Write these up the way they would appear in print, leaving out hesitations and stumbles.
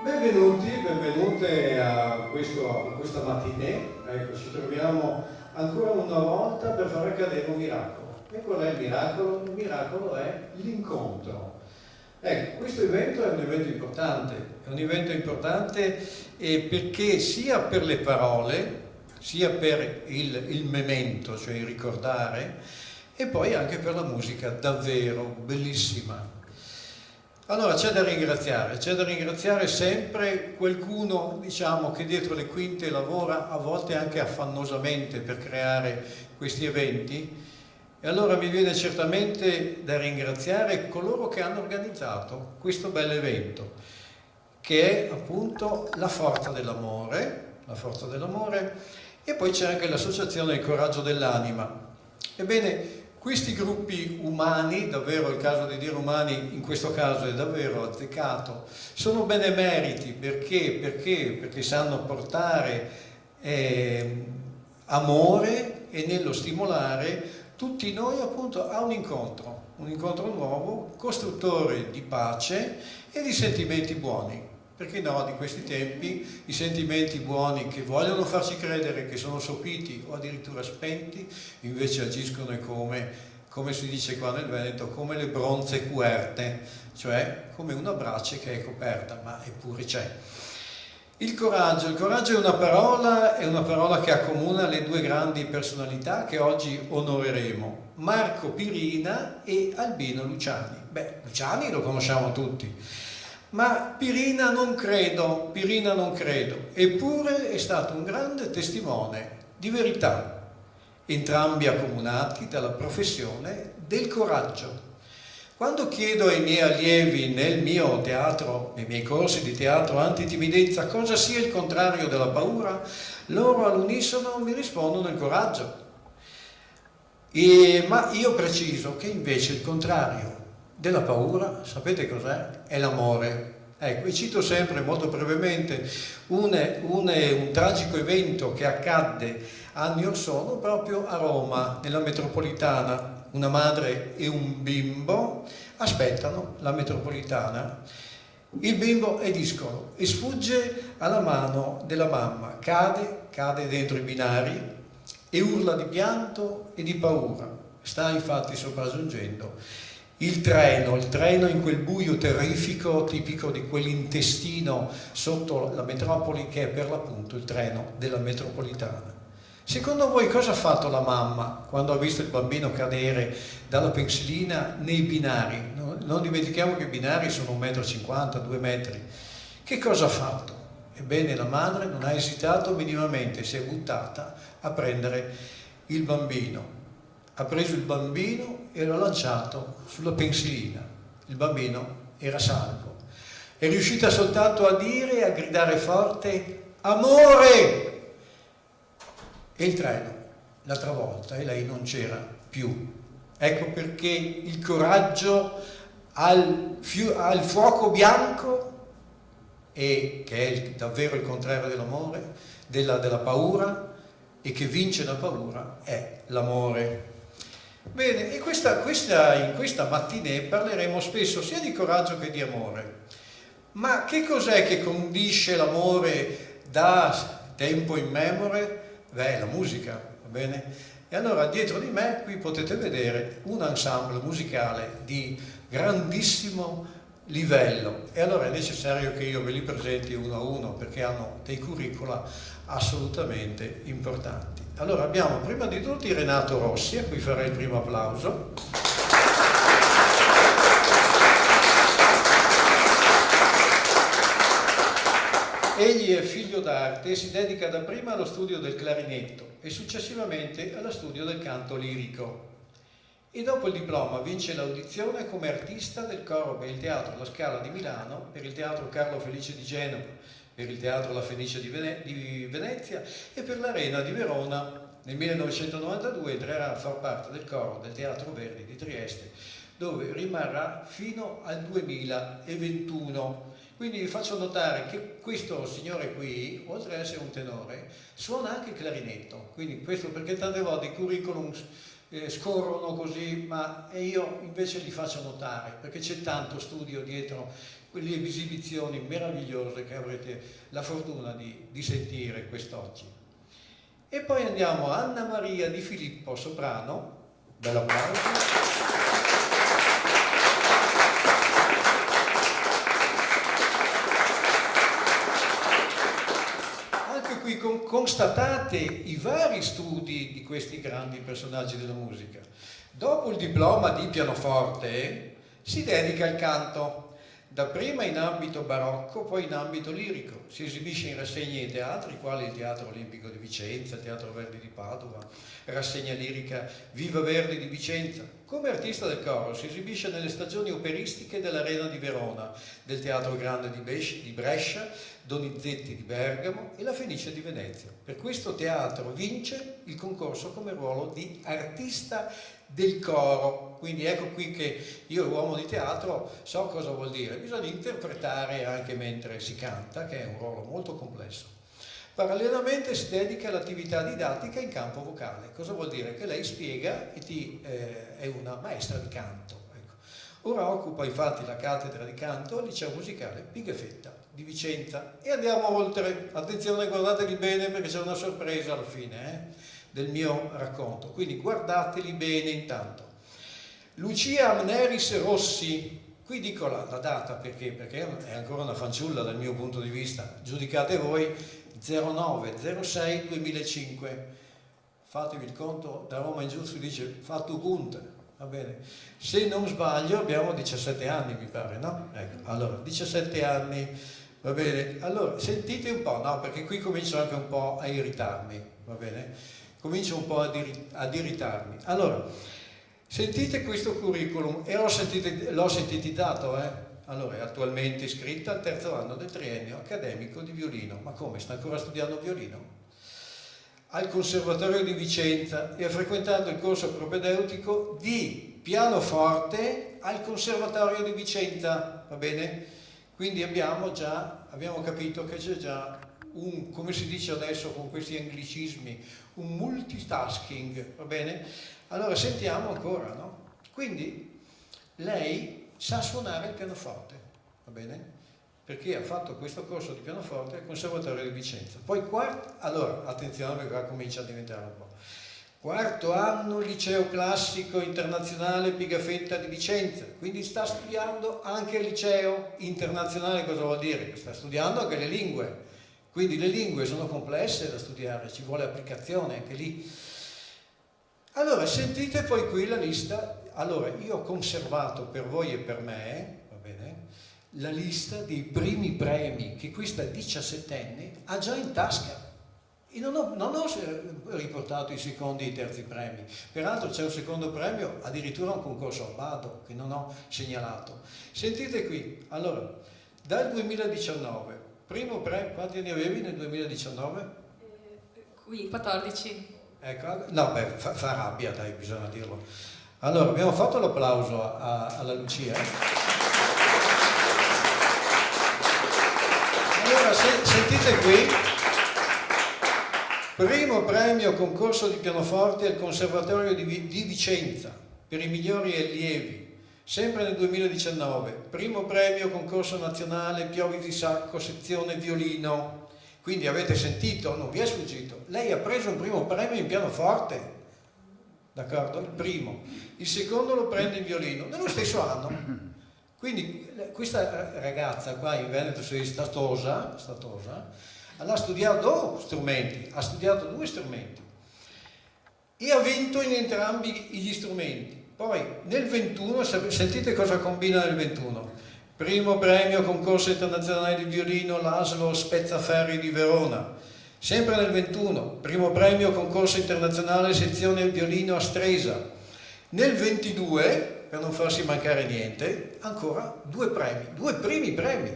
Benvenuti, benvenute a questa mattinée. Ecco, ci troviamo ancora una volta per far accadere un miracolo. E qual è il miracolo? Il miracolo è l'incontro. Ecco, questo evento è un evento importante perché sia per le parole, sia per il memento, cioè il ricordare, e poi anche per la musica davvero bellissima. Allora c'è da ringraziare sempre qualcuno, diciamo, che dietro le quinte lavora a volte anche affannosamente per creare questi eventi, e allora mi viene certamente da ringraziare coloro che hanno organizzato questo bel evento, che è appunto la Forza dell'Amore, e poi c'è anche l'associazione Il Coraggio dell'Anima. Ebbene, questi gruppi umani, davvero il caso di dire umani in questo caso è davvero azzeccato, sono benemeriti perché sanno portare amore e nello stimolare tutti noi appunto a un incontro nuovo, costruttore di pace e di sentimenti buoni. Perché no, di questi tempi i sentimenti buoni che vogliono farci credere che sono sopiti o addirittura spenti, invece agiscono come si dice qua nel Veneto, come le bronze cuerte, cioè come una brace che è coperta, ma eppure c'è. Il coraggio è una parola che accomuna le due grandi personalità che oggi onoreremo, Marco Pirina e Albino Luciani. Beh, Luciani lo conosciamo tutti, ma Pirina non credo, eppure è stato un grande testimone di verità, entrambi accomunati dalla professione del coraggio. Quando chiedo ai miei allievi nel mio teatro, nei miei corsi di teatro antitimidezza, cosa sia il contrario della paura, loro all'unisono mi rispondono il coraggio. Ma io preciso che invece il contrario della paura, sapete cos'è? È l'amore. Ecco, e cito sempre molto brevemente un tragico evento che accadde anni or sono proprio a Roma, nella metropolitana. Una madre e un bimbo aspettano la metropolitana. Il bimbo è discolo e sfugge alla mano della mamma, cade dentro i binari e urla di pianto e di paura. Sta infatti sopraggiungendo il treno in quel buio terrifico tipico di quell'intestino sotto la metropoli che è per l'appunto il treno della metropolitana. Secondo voi cosa ha fatto la mamma quando ha visto il bambino cadere dalla pensilina nei binari? Non dimentichiamo che i binari sono 1,50 m, 2 metri. Che cosa ha fatto? Ebbene, la madre non ha esitato minimamente, si è buttata a prendere il bambino. Ha preso il bambino e l'ha lanciato sulla pensilina. Il bambino era salvo. È riuscita soltanto a dire e a gridare forte: amore! E il treno l'ha travolta e lei non c'era più. Ecco perché il coraggio ha il fuoco bianco, e che è davvero il contrario dell'amore, della paura, e che vince la paura è l'amore. Bene, e in questa mattinée parleremo spesso sia di coraggio che di amore. Ma che cos'è che condisce l'amore da tempo immemore? Beh, la musica, va bene? E allora dietro di me qui potete vedere un ensemble musicale di grandissimo livello, e allora è necessario che io ve li presenti uno a uno perché hanno dei curricula assolutamente importanti. Allora abbiamo prima di tutti Renato Rossi, a cui farei il primo applauso. Egli è figlio d'arte e si dedica dapprima allo studio del clarinetto e successivamente allo studio del canto lirico. E dopo il diploma vince l'audizione come artista del coro per il Teatro La Scala di Milano, per il Teatro Carlo Felice di Genova, per il Teatro La Fenice di Venezia e per l'Arena di Verona. Nel 1992 entrerà a far parte del coro del Teatro Verdi di Trieste, dove rimarrà fino al 2021. Quindi vi faccio notare che questo signore qui, oltre ad essere un tenore, suona anche il clarinetto. Quindi questo perché tante volte i curriculum scorrono così, ma io invece li faccio notare, perché c'è tanto studio dietro quelle esibizioni meravigliose che avrete la fortuna di sentire quest'oggi. E poi andiamo a Anna Maria Di Filippo, soprano, bello applauso. Qui constatate i vari studi di questi grandi personaggi della musica. Dopo il diploma di pianoforte si dedica al canto, dapprima in ambito barocco, poi in ambito lirico. Si esibisce in rassegne ai teatri, quali il Teatro Olimpico di Vicenza, il Teatro Verdi di Padova, rassegna lirica Viva Verdi di Vicenza. Come artista del coro si esibisce nelle stagioni operistiche dell'Arena di Verona, del Teatro Grande di Brescia, Donizetti di Bergamo e la Fenice di Venezia. Per questo teatro vince il concorso come ruolo di artista del coro. Quindi ecco qui che io, uomo di teatro, so cosa vuol dire. Bisogna interpretare anche mentre si canta, che è un ruolo molto complesso. Parallelamente si dedica all'attività didattica in campo vocale. Cosa vuol dire? Che lei spiega e è una maestra di canto. Ecco. Ora occupa infatti la cattedra di canto al liceo musicale Pigafetta di Vicenza. E andiamo oltre. Attenzione, guardateli bene perché c'è una sorpresa alla fine del mio racconto. Quindi guardateli bene intanto. Lucia Amneris Rossi. Qui dico la data perché è ancora una fanciulla dal mio punto di vista. Giudicate voi. 09-06-2005, fatevi il conto, da Roma in giù si dice fatto punta, va bene? Se non sbaglio abbiamo 17 anni, mi pare, no? Ecco, allora 17 anni, va bene? Allora sentite un po', no? Perché qui comincio anche un po' a irritarmi, va bene? Comincio un po' ad irritarmi. Allora, sentite questo curriculum e l'ho sintetizzato, Allora, è attualmente iscritta al terzo anno del triennio accademico di violino. Ma come? Sta ancora studiando violino? Al Conservatorio di Vicenza e ha frequentato il corso propedeutico di pianoforte al Conservatorio di Vicenza, va bene? Quindi abbiamo capito che c'è già un, come si dice adesso con questi anglicismi, un multitasking, va bene? Allora sentiamo ancora, no? Quindi lei sa suonare il pianoforte, va bene? Perché ha fatto questo corso di pianoforte al Conservatorio di Vicenza. Poi allora, attenzione perché qua comincia a diventare un po'. Quarto anno, liceo classico internazionale Pigafetta di Vicenza, quindi sta studiando anche il liceo internazionale. Cosa vuol dire? Sta studiando anche le lingue, quindi le lingue sono complesse da studiare, ci vuole applicazione anche lì. Allora, sentite poi qui la lista. Allora, io ho conservato per voi e per me, va bene, la lista dei primi premi che questa 17enne ha già in tasca. E non ho riportato i secondi e i terzi premi. Peraltro c'è un secondo premio, addirittura un concorso al Bado, che non ho segnalato. Sentite qui, allora, dal 2019, primo premio, quanti anni avevi nel 2019? Qui, 14. Ecco, no, beh, fa rabbia, dai, bisogna dirlo. Allora, abbiamo fatto l'applauso alla Lucia. Allora, sentite qui, primo premio concorso di pianoforte al Conservatorio di Vicenza per i migliori allievi, sempre nel 2019, primo premio concorso nazionale Piovi di Sacco, sezione violino. Quindi avete sentito, non vi è sfuggito, lei ha preso un primo premio in pianoforte, d'accordo? Il primo. Il secondo lo prende in violino, nello stesso anno. Quindi questa ragazza qua in Veneto, Statosa, ha studiato due strumenti e ha vinto in entrambi gli strumenti. Poi nel 21, sentite cosa combina nel 21. Primo premio concorso internazionale di violino Laszlo Spezzaferri di Verona. Sempre nel 21, primo premio concorso internazionale sezione violino a Stresa. Nel 22, per non farsi mancare niente, ancora due primi premi.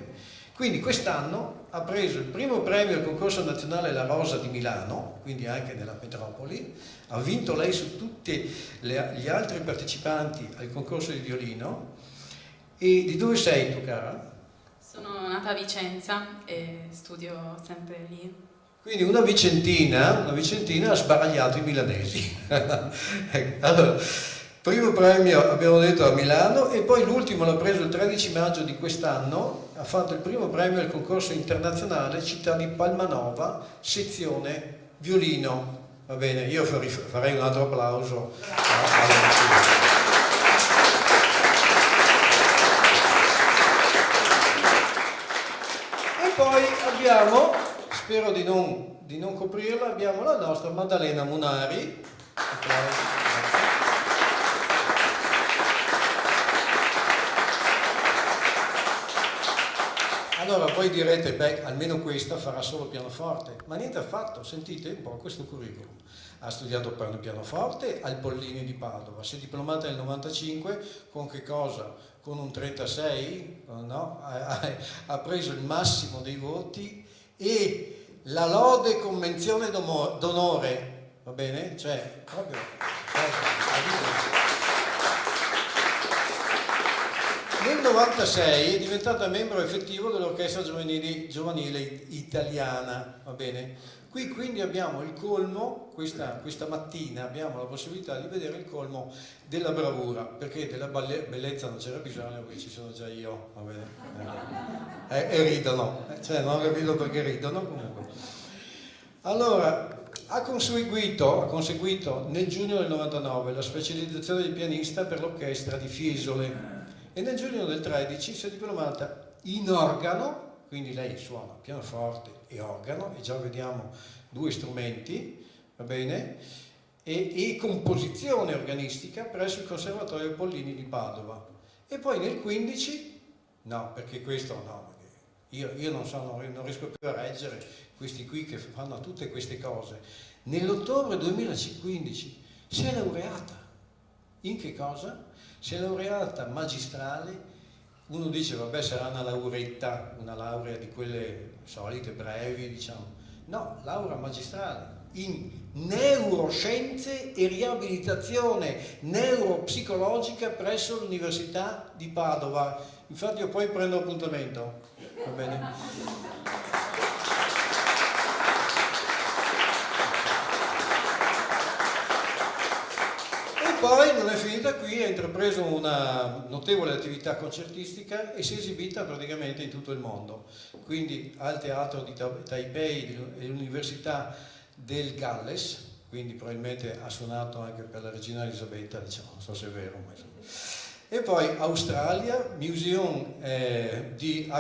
Quindi quest'anno ha preso il primo premio al concorso nazionale La Rosa di Milano, quindi anche nella metropoli, ha vinto lei su tutti gli altri partecipanti al concorso di violino. E di dove sei tu, cara? Sono nata a Vicenza e studio sempre lì. Quindi una vicentina ha sbaragliato i milanesi. Allora, primo premio abbiamo detto a Milano e poi l'ultimo l'ha preso il 13 maggio di quest'anno ha fatto il primo premio al concorso internazionale Città di Palmanova, sezione violino. Va bene, io farei un altro applauso. E poi abbiamo, spero di non coprirla, abbiamo la nostra Maddalena Munari. Allora voi direte, beh, almeno questa farà solo pianoforte, ma niente affatto, sentite un po' questo curriculum. Ha studiato per il pianoforte al Pollini di Padova, si è diplomata nel 95, con che cosa? Con un 36? No? Ha preso il massimo dei voti e la lode convenzione d'onore, va bene? Cioè, proprio... Nel 96 è diventata membro effettivo dell'Orchestra Giovanile Italiana, va bene? Qui quindi abbiamo il colmo, questa mattina abbiamo la possibilità di vedere il colmo della bravura, perché della bellezza non c'era bisogno, perché ci sono già io, va bene? E ridono, cioè non ho capito perché ridono comunque. Allora, ha conseguito nel giugno del 99 la specializzazione di pianista per l'orchestra di Fiesole. E nel giugno del 13 si è diplomata in organo, quindi lei suona pianoforte e organo, e già vediamo due strumenti, va bene, e composizione organistica presso il Conservatorio Pollini di Padova. E poi nel 15, no, perché questo no, io non riesco più a reggere questi qui che fanno tutte queste cose. Nell'ottobre 2015 si è laureata. In che cosa? Si è laureata magistrale. Uno dice, vabbè, sarà una lauretta, una laurea di quelle solite, brevi, diciamo. No, laurea magistrale in neuroscienze e riabilitazione neuropsicologica presso l'Università di Padova. Infatti io poi prendo appuntamento, va bene? Poi non è finita qui, ha intrapreso una notevole attività concertistica e si è esibita praticamente in tutto il mondo, quindi al teatro di Taipei e all'Università del Galles, quindi probabilmente ha suonato anche per la regina Elisabetta, diciamo, non so se è vero, ma insomma. E poi Australia, Museum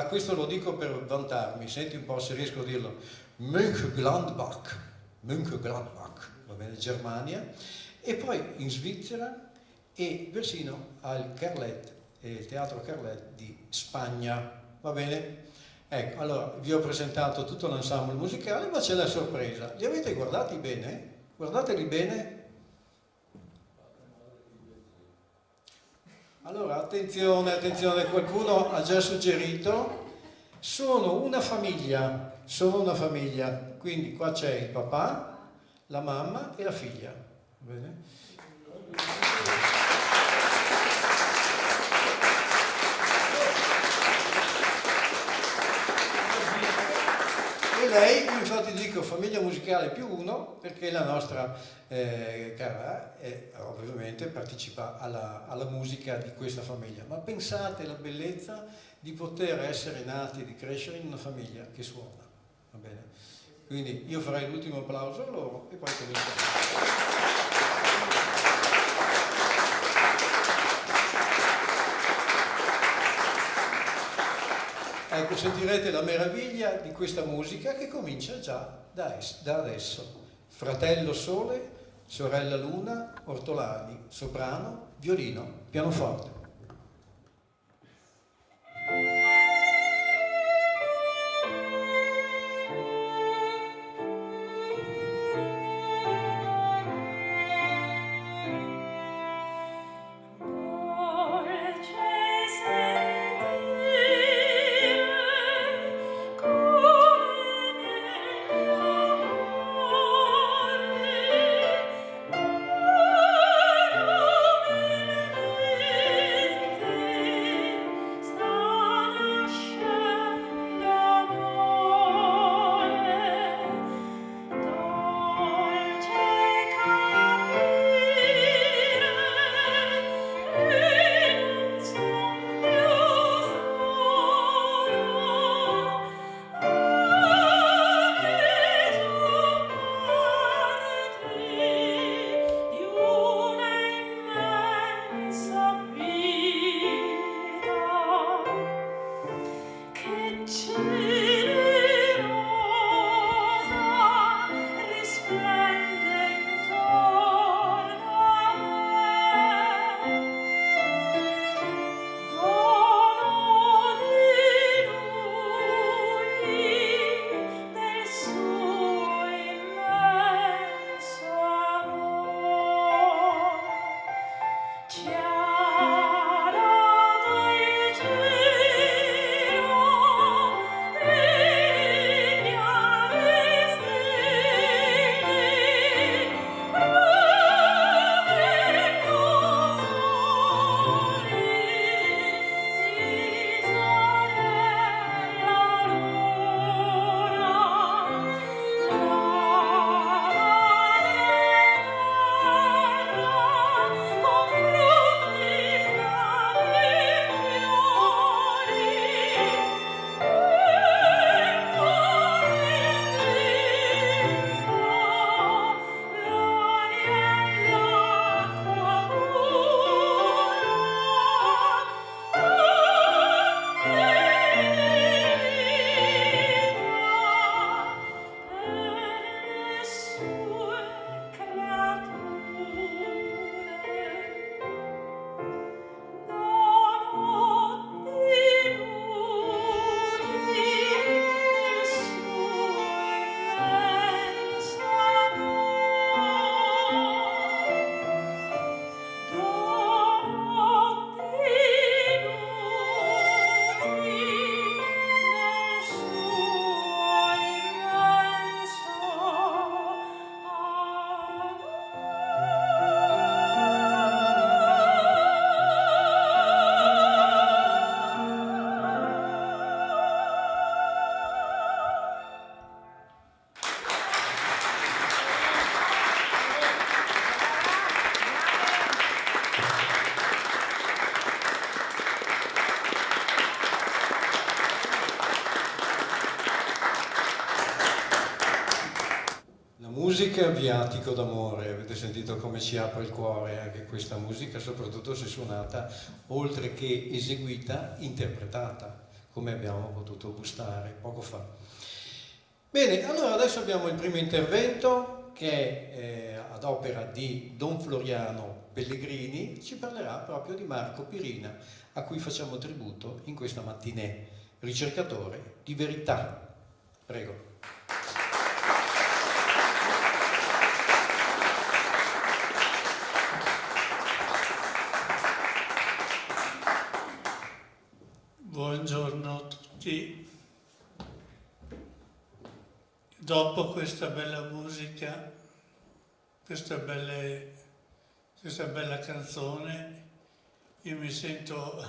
questo lo dico per vantarmi, senti un po' se riesco a dirlo, Mönchengladbach, va bene, Germania. E poi in Svizzera e persino al Carlet, il Teatro Carlet di Spagna, va bene? Ecco, allora vi ho presentato tutto l'ensemble musicale, ma c'è la sorpresa. Li avete guardati bene? Guardateli bene? Allora, attenzione, qualcuno ha già suggerito, sono una famiglia, quindi qua c'è il papà, la mamma e la figlia. Bene. E lei, infatti dico famiglia musicale più uno, perché la nostra cara ovviamente partecipa alla musica di questa famiglia. Ma pensate alla bellezza di poter essere nati e di crescere in una famiglia che suona, va bene? Quindi io farei l'ultimo applauso a loro e poi cominciamo. Ecco, sentirete la meraviglia di questa musica che comincia già da adesso. Fratello Sole, sorella Luna, ortolani, soprano, violino, pianoforte. anche a viatico d'amore, avete sentito come si apre il cuore anche questa musica, soprattutto se suonata, oltre che eseguita, interpretata, come abbiamo potuto gustare poco fa. Bene, allora adesso abbiamo il primo intervento che è ad opera di Don Floriano Pellegrini, ci parlerà proprio di Marco Pirina, a cui facciamo tributo in questa mattinée, ricercatore di verità. Prego. Buongiorno a tutti. Dopo questa bella musica, questa bella canzone, io mi sento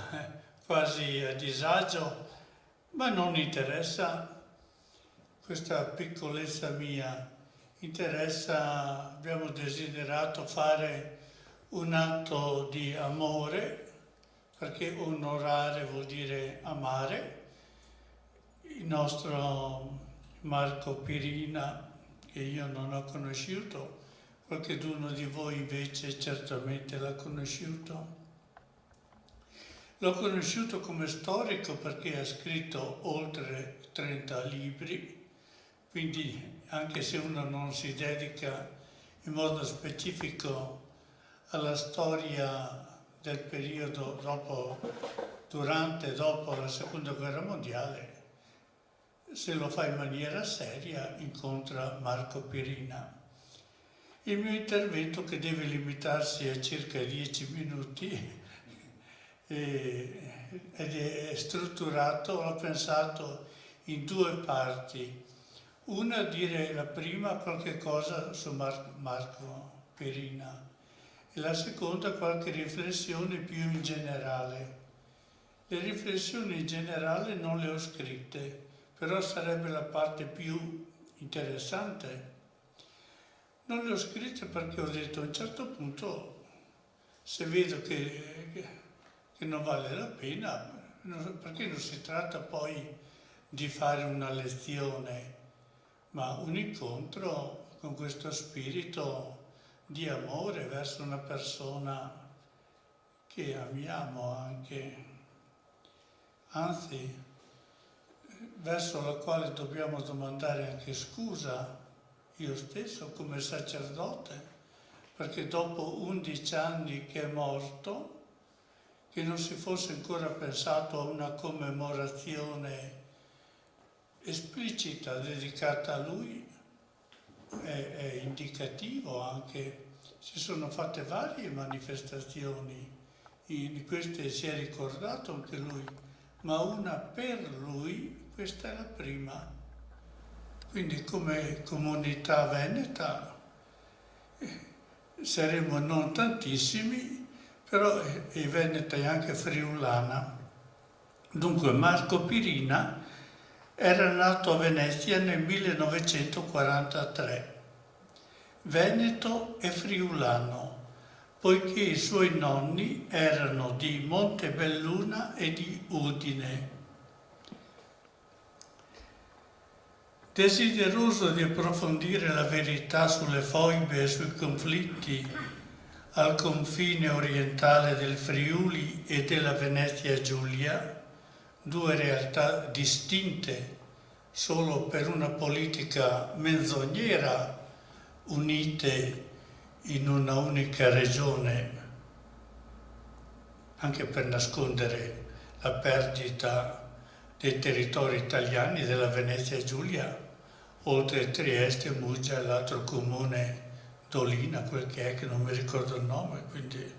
quasi a disagio, ma non interessa questa piccolezza mia. Abbiamo desiderato fare un atto di amore, perché onorare vuol dire amare, il nostro Marco Pirina, che io non ho conosciuto, qualcuno di voi invece certamente l'ha conosciuto. L'ho conosciuto come storico perché ha scritto oltre 30 libri, quindi anche se uno non si dedica in modo specifico alla storia del periodo durante e dopo la Seconda Guerra Mondiale, se lo fa in maniera seria incontra Marco Pirina. Il mio intervento, che deve limitarsi a circa 10 minuti, ed è strutturato, l'ho pensato in due parti. Una, dire la prima qualche cosa su Marco Pirina e la seconda qualche riflessione più in generale. Le riflessioni in generale non le ho scritte, però sarebbe la parte più interessante. Non le ho scritte perché ho detto a un certo punto, se vedo che non vale la pena, perché non si tratta poi di fare una lezione, ma un incontro con questo spirito di amore verso una persona che amiamo anche, anzi verso la quale dobbiamo domandare anche scusa, io stesso come sacerdote, perché dopo 11 anni che è morto, che non si fosse ancora pensato a una commemorazione esplicita dedicata a lui, è indicativo anche. Si sono fatte varie manifestazioni, in queste si è ricordato anche lui, ma una per lui, questa è la prima. Quindi come comunità veneta saremo non tantissimi, però è veneta e anche friulana. Dunque Marco Pirina era nato a Venezia nel 1943, veneto e friulano, poiché i suoi nonni erano di Montebelluna e di Udine. Desideroso di approfondire la verità sulle foibe e sui conflitti al confine orientale del Friuli e della Venezia Giulia, due realtà distinte solo per una politica menzognera unite in una unica regione, anche per nascondere la perdita dei territori italiani della Venezia Giulia, oltre Trieste, Muggia e l'altro comune Dolina, quel che è, che non mi ricordo il nome, quindi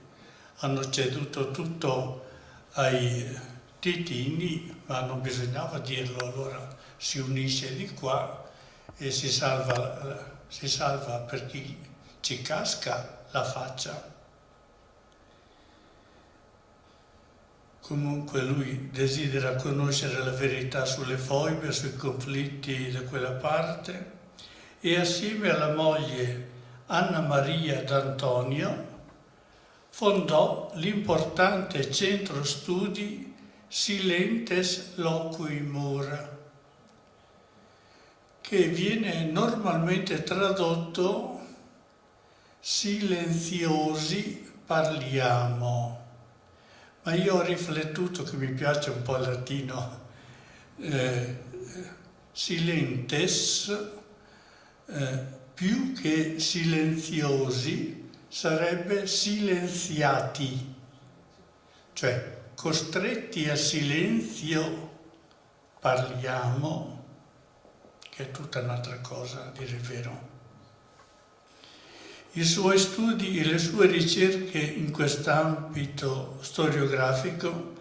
hanno ceduto tutto ai titini, ma non bisognava dirlo, allora si unisce di qua e si salva per chi ci casca la faccia. Comunque lui desidera conoscere la verità sulle foibe, sui conflitti da quella parte, e assieme alla moglie Anna Maria d'Antonio fondò l'importante centro studi Silentes Loqui Mura, che viene normalmente tradotto silenziosi parliamo. Ma io ho riflettuto, che mi piace un po' il latino, silentes, più che silenziosi, sarebbe silenziati, cioè costretti a silenzio parliamo, che è tutta un'altra cosa, a dire il vero. I suoi studi e le sue ricerche in quest'ambito storiografico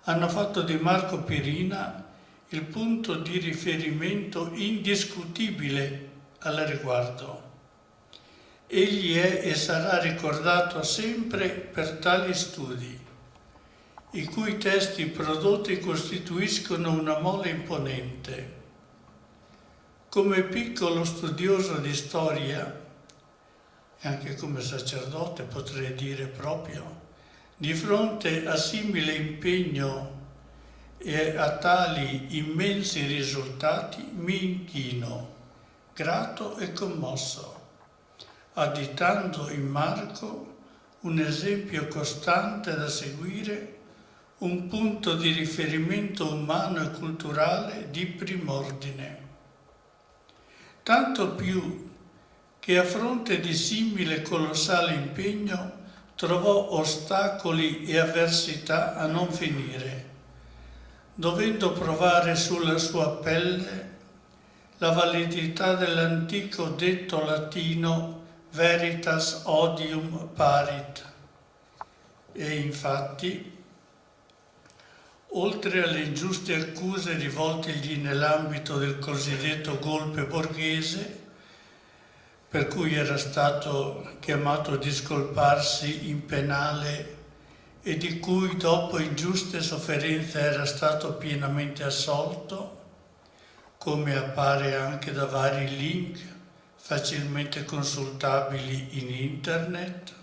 hanno fatto di Marco Pierina il punto di riferimento indiscutibile al riguardo. Egli è e sarà ricordato sempre per tali studi, i cui testi prodotti costituiscono una mole imponente. Come piccolo studioso di storia, e anche come sacerdote potrei dire proprio, di fronte a simile impegno e a tali immensi risultati mi inchino, grato e commosso, additando in Marco un esempio costante da seguire, un punto di riferimento umano e culturale di prim'ordine. Tanto più che a fronte di simile colossale impegno trovò ostacoli e avversità a non finire, dovendo provare sulla sua pelle la validità dell'antico detto latino veritas odium parit. E infatti, oltre alle ingiuste accuse rivoltegli nell'ambito del cosiddetto golpe borghese, per cui era stato chiamato a discolparsi in penale e di cui dopo ingiuste sofferenze era stato pienamente assolto, come appare anche da vari link facilmente consultabili in internet.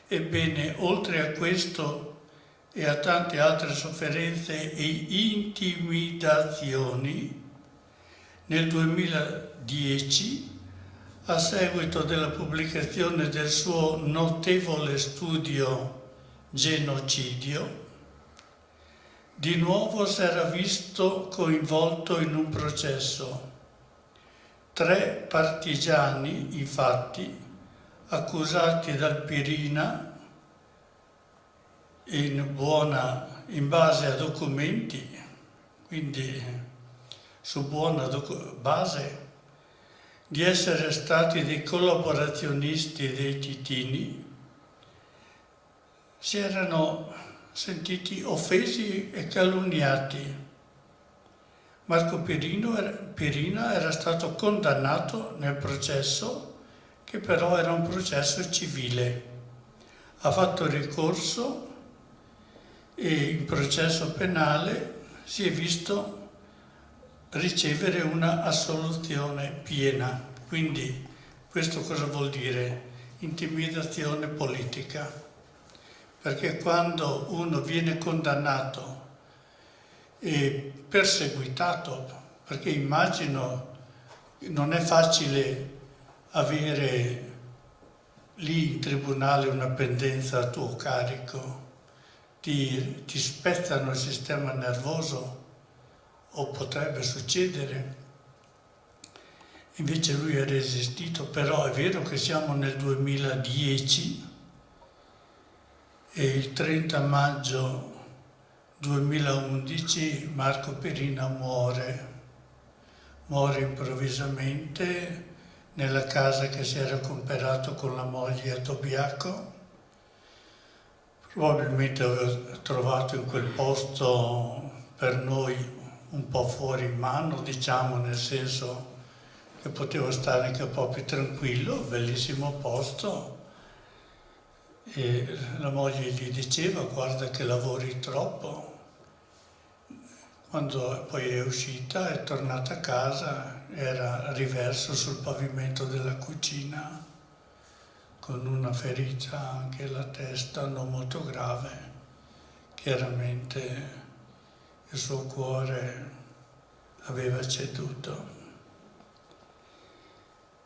Ebbene, oltre a questo e a tante altre sofferenze e intimidazioni, nel 2010, a seguito della pubblicazione del suo notevole studio Genocidio, di nuovo si era visto coinvolto in un processo. 3 partigiani, infatti, accusati dal Pierina in base a documenti, quindi su buona base, di essere stati dei collaborazioni dei titini, si erano sentiti offesi e calunniati. Marco Pierina era stato condannato nel processo, che però era un processo civile. Ha fatto ricorso e in processo penale si è visto ricevere una assoluzione piena. Quindi questo cosa vuol dire? Intimidazione politica. Perché quando uno viene condannato e perseguitato, perché immagino non è facile avere lì in tribunale una pendenza a tuo carico, ti spezzano il sistema nervoso, o potrebbe succedere. Invece lui ha resistito, però è vero che siamo nel 2010 e il 30 maggio 2011 Marco Pierina muore improvvisamente nella casa che si era comperato con la moglie a Tobiaco. Probabilmente aveva trovato in quel posto per noi un po' fuori mano, diciamo, nel senso che poteva stare anche un po' più tranquillo, bellissimo posto. E la moglie gli diceva: guarda che lavori troppo. Quando poi è uscita, è tornata a casa, era riverso sul pavimento della cucina, con una ferita anche alla testa, non molto grave. Chiaramente il suo cuore aveva ceduto.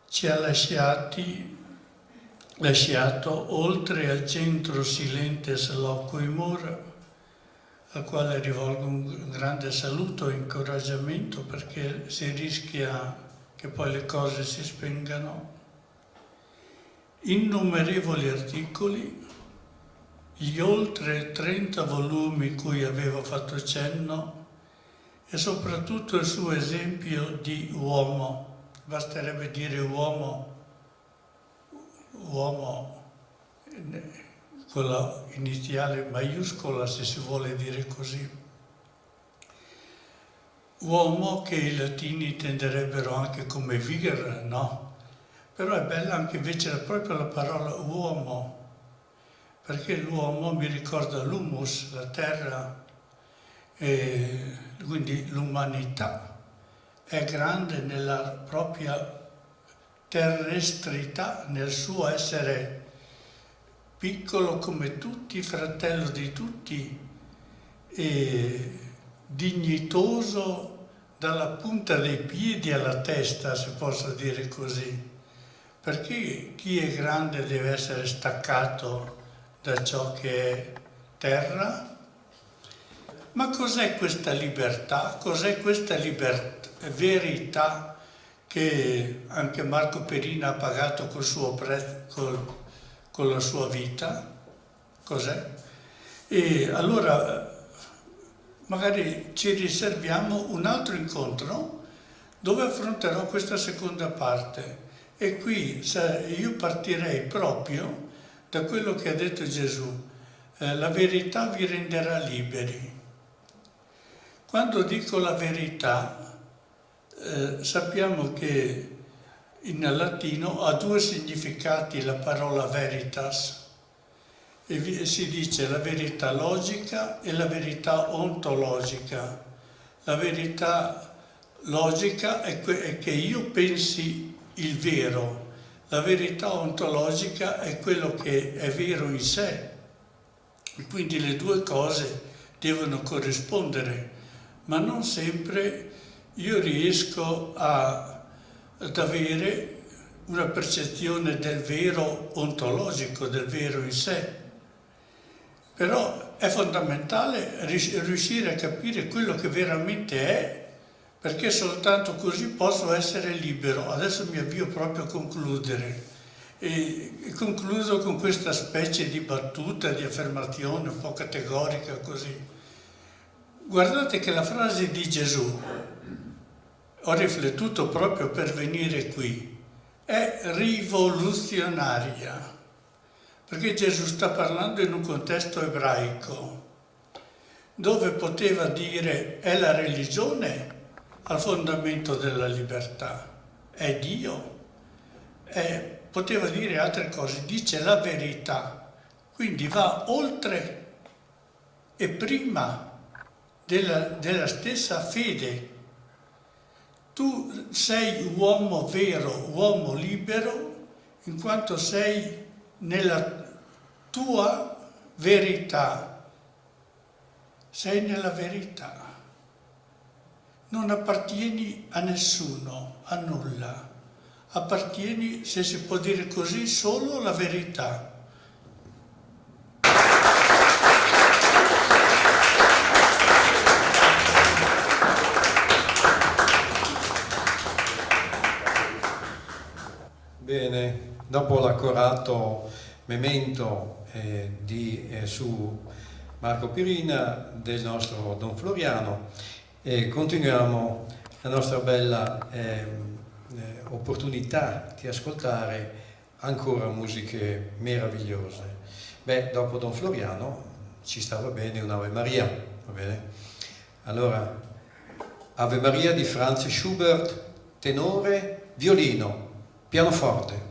Ci ha lasciati lasciato, oltre al centro silentes loquimur, al quale rivolgo un grande saluto e incoraggiamento, perché si rischia che poi le cose si spengano, innumerevoli articoli, gli oltre 30 volumi cui avevo fatto cenno e soprattutto il suo esempio di uomo. Basterebbe dire uomo con la iniziale maiuscola, se si vuole dire così. Uomo che i latini intenderebbero anche come vir, no? Però è bella anche invece proprio la parola uomo, perché l'uomo mi ricorda l'humus, la terra, e quindi l'umanità. È grande nella propria terrestrità, nel suo essere piccolo come tutti, fratello di tutti, e dignitoso dalla punta dei piedi alla testa, se posso dire così. Perché chi è grande deve essere staccato da ciò che è terra? Ma cos'è questa libertà? Cos'è questa verità che anche Marco Perina ha pagato col suo prezzo, con la sua vita? Cos'è? E allora magari ci riserviamo un altro incontro dove affronterò questa seconda parte. E qui io partirei proprio da quello che ha detto Gesù. La verità vi renderà liberi. Quando dico la verità, sappiamo che in latino ha due significati la parola veritas. E si dice la verità logica e la verità ontologica. La verità logica è che io pensi il vero, la verità ontologica è quello che è vero in sé. E quindi le due cose devono corrispondere, ma non sempre io riesco ad avere una percezione del vero ontologico, del vero in sé. Però è fondamentale riuscire a capire quello che veramente è, perché soltanto così posso essere libero. Adesso mi avvio proprio a concludere. E concludo con questa specie di battuta, di affermazione un po' categorica così. Guardate che la frase di Gesù, ho riflettuto proprio per venire qui, è rivoluzionaria. Perché Gesù sta parlando in un contesto ebraico, dove poteva dire è la religione al fondamento della libertà, è Dio, poteva dire altre cose, dice la verità, quindi va oltre e prima della stessa fede. Tu sei uomo vero, uomo libero, in quanto sei nella tua verità, sei nella verità, non appartieni a nessuno, a nulla, appartieni, se si può dire così, solo alla verità. Bene, dopo l'accorato memento su Marco Pirina del nostro Don Floriano, continuiamo la nostra bella opportunità di ascoltare ancora musiche meravigliose. Beh, dopo Don Floriano ci stava bene un Ave Maria, va bene? Allora, Ave Maria di Franz Schubert, tenore, violino, pianoforte.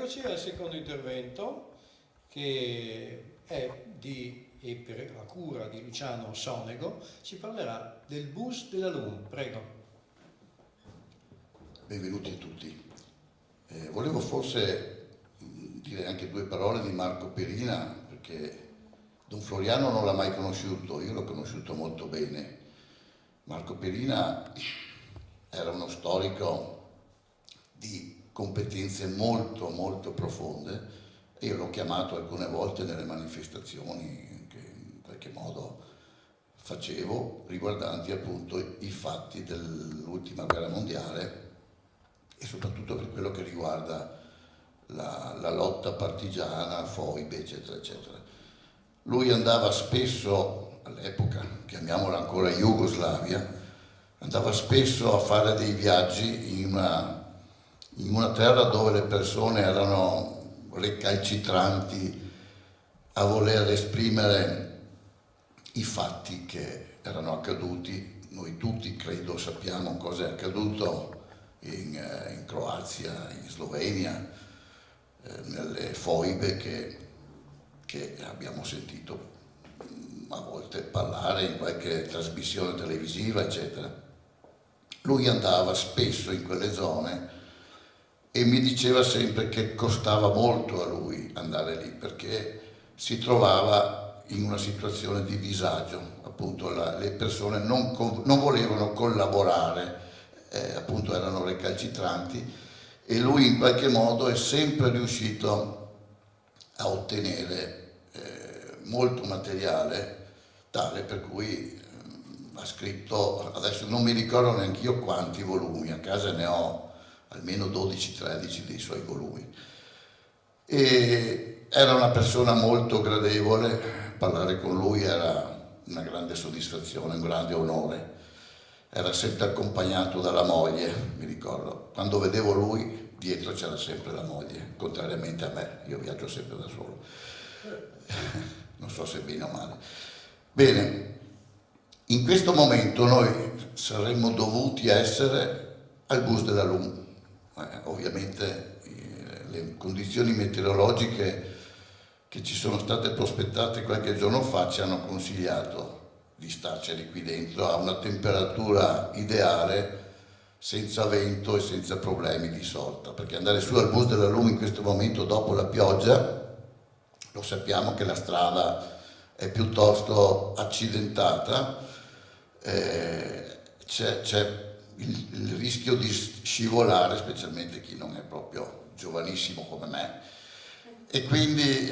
eccoci al secondo intervento che è a cura di Luciano Sonego, ci parlerà del bus della LUM. Prego. Benvenuti a tutti. Volevo forse dire anche due parole di Marco Perina, perché Don Floriano non l'ha mai conosciuto, io l'ho conosciuto molto bene. Marco Perina era uno storico di competenze molto molto profonde e io l'ho chiamato alcune volte nelle manifestazioni che in qualche modo facevo riguardanti appunto i fatti dell'ultima guerra mondiale e soprattutto per quello che riguarda la lotta partigiana, foibe, eccetera, eccetera. Lui andava spesso, all'epoca, chiamiamola ancora Jugoslavia, andava spesso a fare dei viaggi in una terra dove le persone erano recalcitranti a voler esprimere i fatti che erano accaduti. Noi tutti credo sappiamo cosa è accaduto in Croazia, in Slovenia, nelle foibe che abbiamo sentito a volte parlare in qualche trasmissione televisiva, eccetera. Lui andava spesso in quelle zone e mi diceva sempre che costava molto a lui andare lì perché si trovava in una situazione di disagio, appunto le persone non volevano collaborare, appunto erano recalcitranti e lui in qualche modo è sempre riuscito a ottenere molto materiale tale per cui ha scritto, adesso non mi ricordo neanche io quanti volumi, a casa ne ho almeno 12-13 dei suoi volumi. E era una persona molto gradevole, parlare con lui era una grande soddisfazione, un grande onore. Era sempre accompagnato dalla moglie, mi ricordo. Quando vedevo lui, dietro c'era sempre la moglie, contrariamente a me, io viaggio sempre da solo. Non so se bene o male. Bene, in questo momento noi saremmo dovuti essere al bus della LUM. Ovviamente le condizioni meteorologiche che ci sono state prospettate qualche giorno fa ci hanno consigliato di starceli qui dentro a una temperatura ideale, senza vento e senza problemi di sorta, perché andare su al bus della LUM in questo momento dopo la pioggia, lo sappiamo che la strada è piuttosto accidentata, c'è il rischio di scivolare, specialmente chi non è proprio giovanissimo come me, e quindi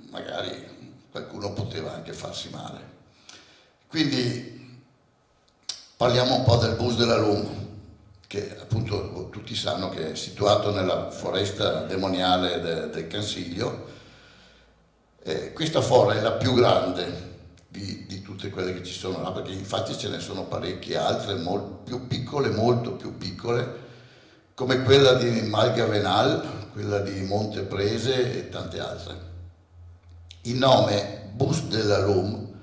magari qualcuno poteva anche farsi male. Quindi parliamo un po' del bus della LUM, che appunto tutti sanno che è situato nella foresta demaniale del Cansiglio. Questa fora è la più grande di tutte quelle che ci sono là, perché infatti ce ne sono parecchie altre molto più piccole, come quella di Malgavenal, quella di Monteprese e tante altre. Il nome Bus della LUM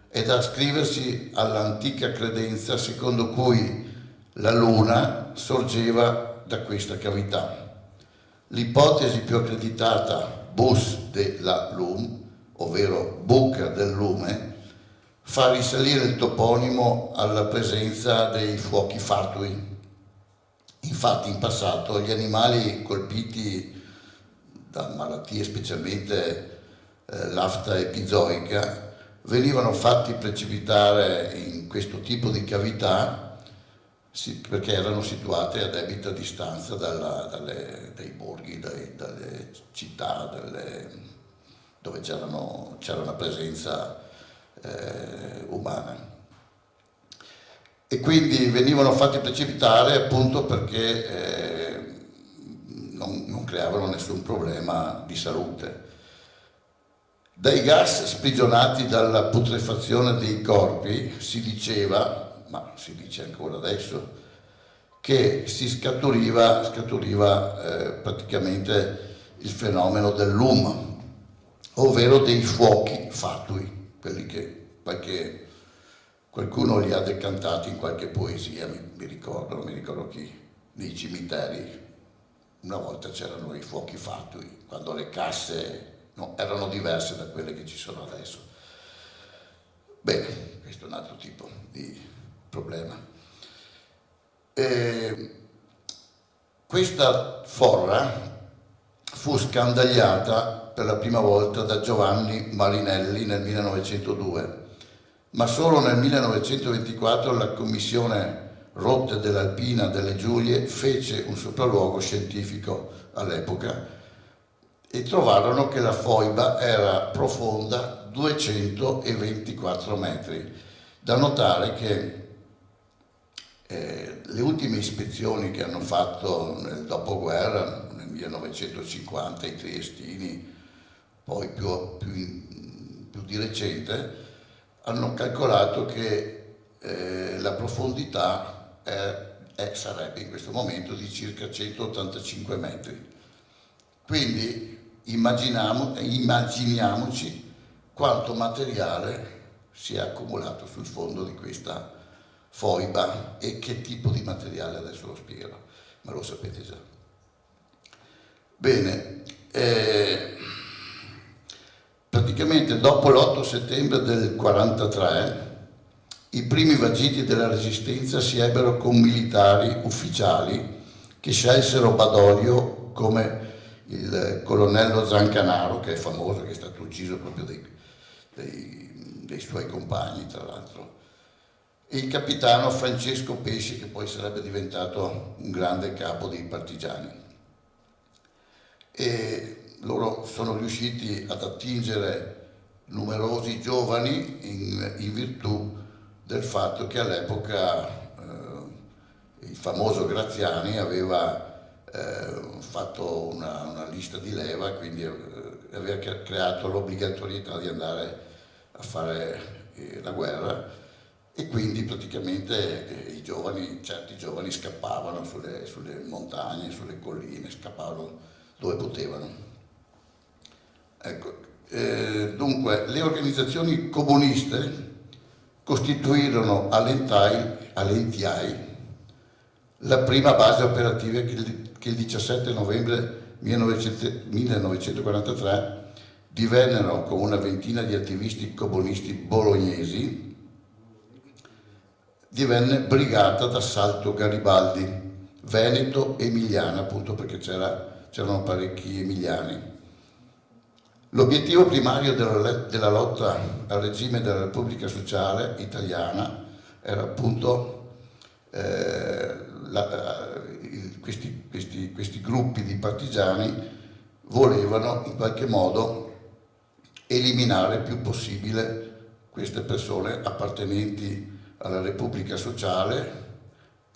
è da ascriversi all'antica credenza secondo cui la luna sorgeva da questa cavità. L'ipotesi più accreditata, Bus della LUM, ovvero buca del lume, fa risalire il toponimo alla presenza dei fuochi fatui. Infatti in passato gli animali colpiti da malattie, specialmente l'afta epizoica, venivano fatti precipitare in questo tipo di cavità perché erano situate a debita distanza dai borghi, dalle città, dove c'era una presenza umana. E quindi venivano fatti precipitare appunto perché non creavano nessun problema di salute. Dai gas sprigionati dalla putrefazione dei corpi si diceva, ma si dice ancora adesso, che si scaturiva praticamente il fenomeno del LUM, ovvero dei fuochi fatui, quelli che qualcuno li ha decantati in qualche poesia, mi ricordo chi, nei cimiteri una volta c'erano i fuochi fatui, quando le casse erano diverse da quelle che ci sono adesso. Bene, questo è un altro tipo di problema. Questa forra fu scandagliata per la prima volta da Giovanni Marinelli nel 1902, ma solo nel 1924 la commissione Rotte dell'Alpina delle Giulie fece un sopralluogo scientifico all'epoca e trovarono che la foiba era profonda 224 metri. Da notare che le ultime ispezioni che hanno fatto nel dopoguerra, nel 1950, i triestini, poi più di recente, hanno calcolato che la profondità sarebbe in questo momento di circa 185 metri. Quindi immaginiamoci quanto materiale si è accumulato sul fondo di questa foiba e che tipo di materiale, adesso lo spiegherò, ma lo sapete già. Bene, praticamente dopo l'8 settembre del 43 i primi vagiti della resistenza si ebbero con militari ufficiali che scelsero Badoglio come il colonnello Zancanaro, che è famoso, che è stato ucciso proprio dei suoi compagni, tra l'altro, e il capitano Francesco Pesce, che poi sarebbe diventato un grande capo dei partigiani. E loro sono riusciti ad attingere numerosi giovani in virtù del fatto che all'epoca il famoso Graziani aveva fatto una lista di leva, quindi aveva creato l'obbligatorietà di andare a fare la guerra, e quindi praticamente certi giovani scappavano sulle montagne, sulle colline, scappavano dove potevano. Ecco, dunque le organizzazioni comuniste costituirono a Lentiai la prima base operativa che il 17 novembre 1943 divennero, con una ventina di attivisti comunisti bolognesi, divenne Brigata d'Assalto Garibaldi, Veneto Emiliana, appunto perché c'erano parecchi emiliani. L'obiettivo primario della lotta al regime della Repubblica Sociale Italiana era appunto questi gruppi di partigiani volevano in qualche modo eliminare il più possibile queste persone appartenenti alla Repubblica Sociale,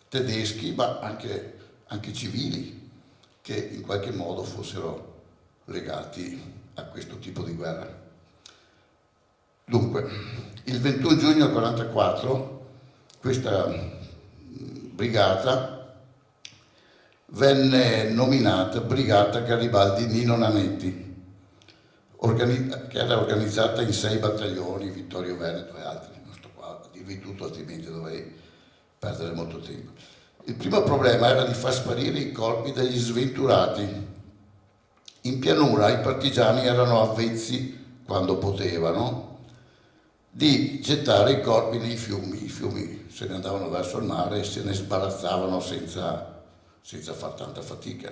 tedeschi, ma anche civili, che in qualche modo fossero legati a questo tipo di guerra. Dunque, il 21 giugno 1944 questa brigata venne nominata Brigata Garibaldi Nino Nanetti, che era organizzata in 6 battaglioni, Vittorio Veneto e altri. Non sto qua a dirvi tutto, altrimenti dovrei perdere molto tempo. Il primo problema era di far sparire i corpi degli sventurati. In pianura i partigiani erano avvezzi, quando potevano, di gettare i corpi nei fiumi. I fiumi se ne andavano verso il mare e se ne sbarazzavano senza far tanta fatica.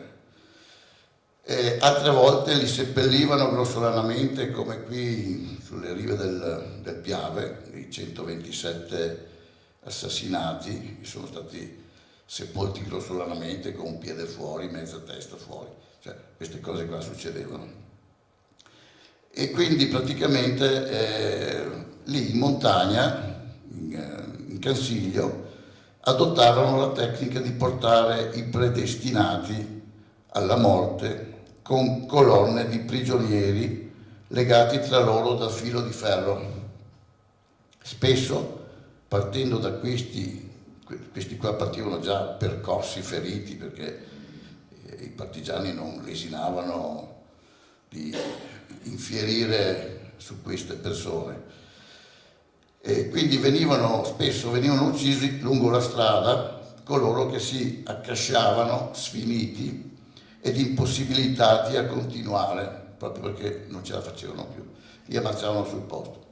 E altre volte li seppellivano grossolanamente, come qui sulle rive del Piave, i 127 assassinati che sono stati sepolti grossolanamente con un piede fuori, mezza testa fuori. Cioè, queste cose qua succedevano. E quindi praticamente lì in montagna, in Cansiglio, adottarono la tecnica di portare i predestinati alla morte con colonne di prigionieri legati tra loro da filo di ferro. Spesso, partendo da questi qua partivano già percossi, feriti, perché i partigiani non lesinavano di infierire su queste persone. E quindi spesso venivano uccisi lungo la strada coloro che si accasciavano sfiniti ed impossibilitati a continuare, proprio perché non ce la facevano più, li ammazzavano sul posto.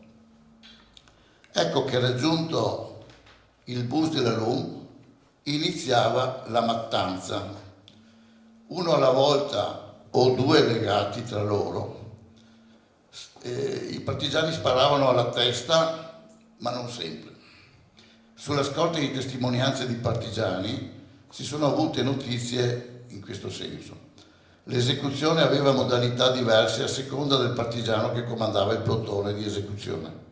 Ecco che raggiunto il bus della LUM iniziava la mattanza, uno alla volta o due legati tra loro. I partigiani sparavano alla testa, ma non sempre. Sulla scorta di testimonianze di partigiani si sono avute notizie in questo senso. L'esecuzione aveva modalità diverse a seconda del partigiano che comandava il plotone di esecuzione.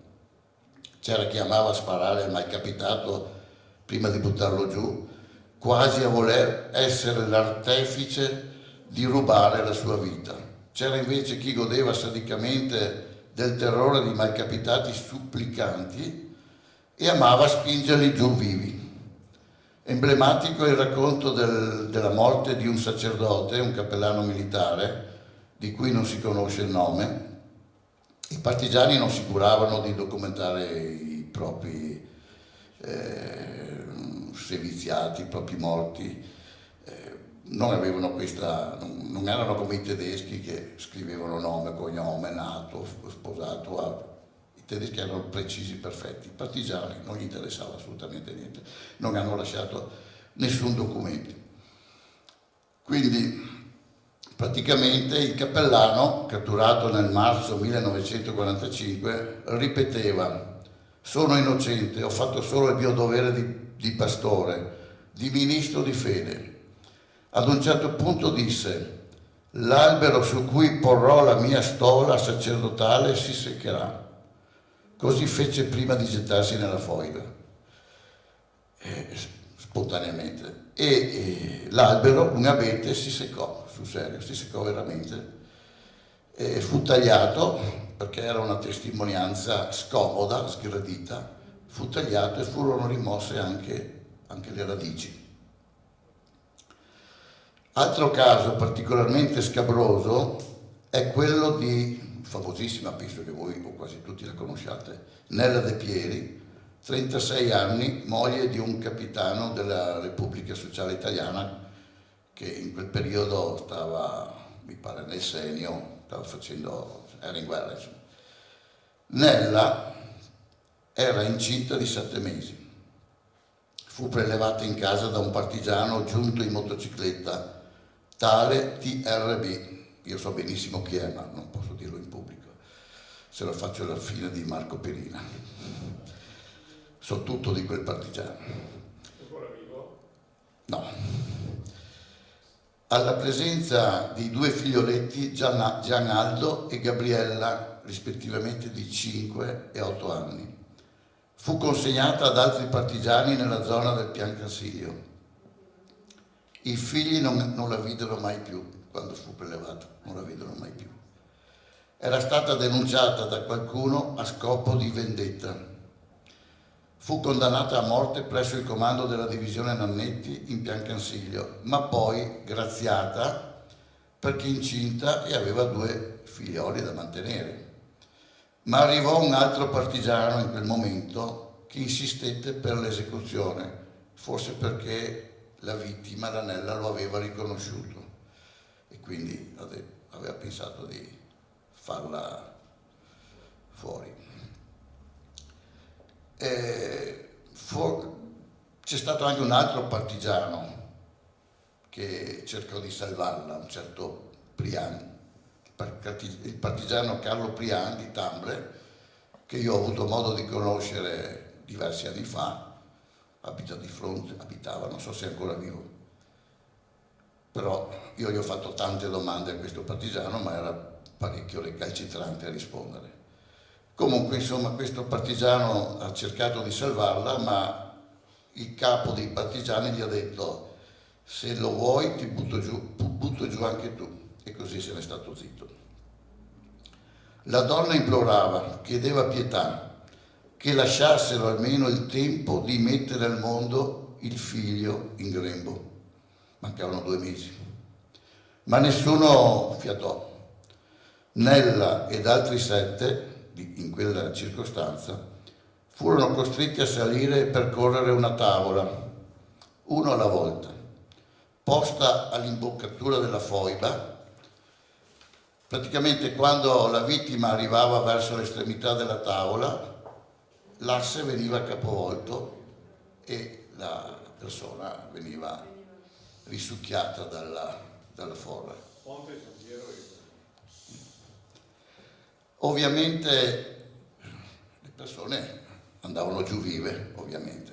C'era chi amava sparare al malcapitato prima di buttarlo giù, quasi a voler essere l'artefice di rubare la sua vita. C'era invece chi godeva sadicamente del terrore di malcapitati supplicanti e amava spingerli giù vivi. Emblematico è il racconto della morte di un sacerdote, un cappellano militare, di cui non si conosce il nome. I partigiani non si curavano di documentare i propri seviziati, i propri morti. Non avevano non erano come i tedeschi che scrivevano nome, cognome, nato, sposato. I tedeschi erano precisi, perfetti. I partigiani non gli interessava assolutamente niente, non hanno lasciato nessun documento. Quindi praticamente il cappellano, catturato nel marzo 1945, ripeteva: sono innocente, ho fatto solo il mio dovere di pastore, di ministro di fede. Ad un certo punto disse: l'albero su cui porrò la mia stola sacerdotale si seccherà. Così fece prima di gettarsi nella foiba, spontaneamente. E l'albero, un abete, si seccò, sul serio, si seccò veramente. Fu tagliato, perché era una testimonianza scomoda, sgradita, fu tagliato e furono rimosse anche le radici. Altro caso particolarmente scabroso è quello di, famosissima, penso che voi o quasi tutti la conosciate, Nella De Pieri, 36 anni, moglie di un capitano della Repubblica Sociale Italiana che in quel periodo stava, mi pare, nel Senio, era in guerra, insomma. Nella era incinta di 7 mesi. Fu prelevata in casa da un partigiano giunto in motocicletta, tale TRB. Io so benissimo chi è, ma non posso dirlo in pubblico. Se lo faccio alla fine di Marco Perina. So tutto di quel partigiano. È ancora vivo? No. Alla presenza di 2 figlioletti, Gianaldo e Gabriella, rispettivamente di 5 e 8 anni. Fu consegnata ad altri partigiani nella zona del Piancansiglio. I figli non la videro mai più quando fu prelevata, non la videro mai più. Era stata denunciata da qualcuno a scopo di vendetta. Fu condannata a morte presso il comando della divisione Nannetti in Piancansiglio, ma poi graziata perché incinta e aveva 2 figlioli da mantenere. Ma arrivò un altro partigiano in quel momento che insistette per l'esecuzione, forse perché la vittima, l'Anella, lo aveva riconosciuto e quindi aveva pensato di farla fuori. C'è stato anche un altro partigiano che cercò di salvarla, un certo Prian, il partigiano Carlo Prian di Tambre, che io ho avuto modo di conoscere diversi anni fa. Abitava, non so se è ancora vivo, però io gli ho fatto tante domande a questo partigiano, ma era parecchio recalcitrante a rispondere. Comunque, insomma, questo partigiano ha cercato di salvarla, ma il capo dei partigiani gli ha detto: se lo vuoi ti butto giù anche tu, e così se n'è stato zitto. La donna implorava, chiedeva pietà, che lasciassero almeno il tempo di mettere al mondo il figlio in grembo. Mancavano 2 mesi. Ma nessuno fiatò. Nella ed altri 7, in quella circostanza, furono costretti a salire e percorrere una tavola, uno alla volta. posta all'imboccatura della foiba. Praticamente quando la vittima arrivava verso l'estremità della tavola, l'asse veniva capovolto e la persona veniva risucchiata dalla forra. Ponte San Piero e... Ovviamente le persone andavano giù vive, ovviamente.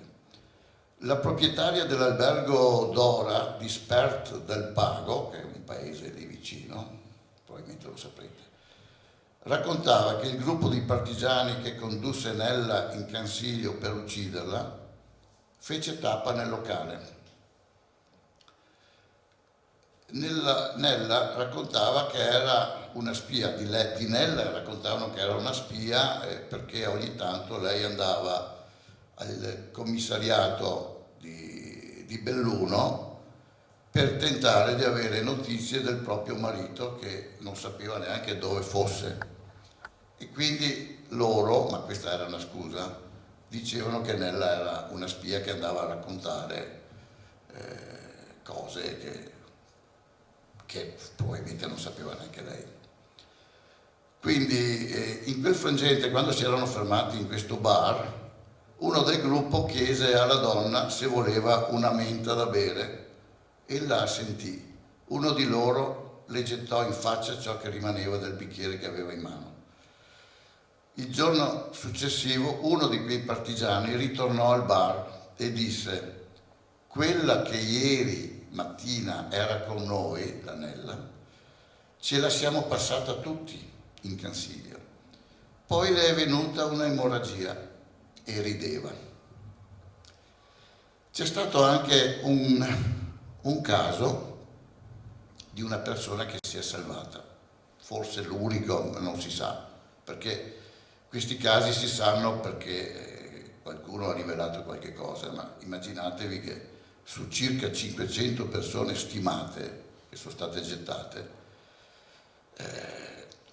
La proprietaria dell'albergo Dora di Spert del Pago, che è un paese lì vicino, probabilmente lo saprete, raccontava che il gruppo di partigiani che condusse Nella in Cansiglio per ucciderla fece tappa nel locale. Nella raccontava che era una spia, di Nella raccontavano che era una spia perché ogni tanto lei andava al commissariato di Belluno per tentare di avere notizie del proprio marito che non sapeva neanche dove fosse. E quindi loro, ma questa era una scusa, dicevano che Nella era una spia che andava a raccontare cose che probabilmente non sapeva neanche lei. Quindi in quel frangente, quando si erano fermati in questo bar, uno del gruppo chiese alla donna se voleva una menta da bere e la sentì. Uno di loro le gettò in faccia ciò che rimaneva del bicchiere che aveva in mano. Il giorno successivo uno di quei partigiani ritornò al bar e disse: quella che ieri mattina era con noi, la Nella, ce la siamo passata tutti in Cansiglio. Poi le è venuta una emorragia e rideva. C'è stato anche un caso di una persona che si è salvata, forse l'unico, non si sa, perché questi casi si sanno perché qualcuno ha rivelato qualche cosa, ma immaginatevi che su circa 500 persone stimate che sono state gettate,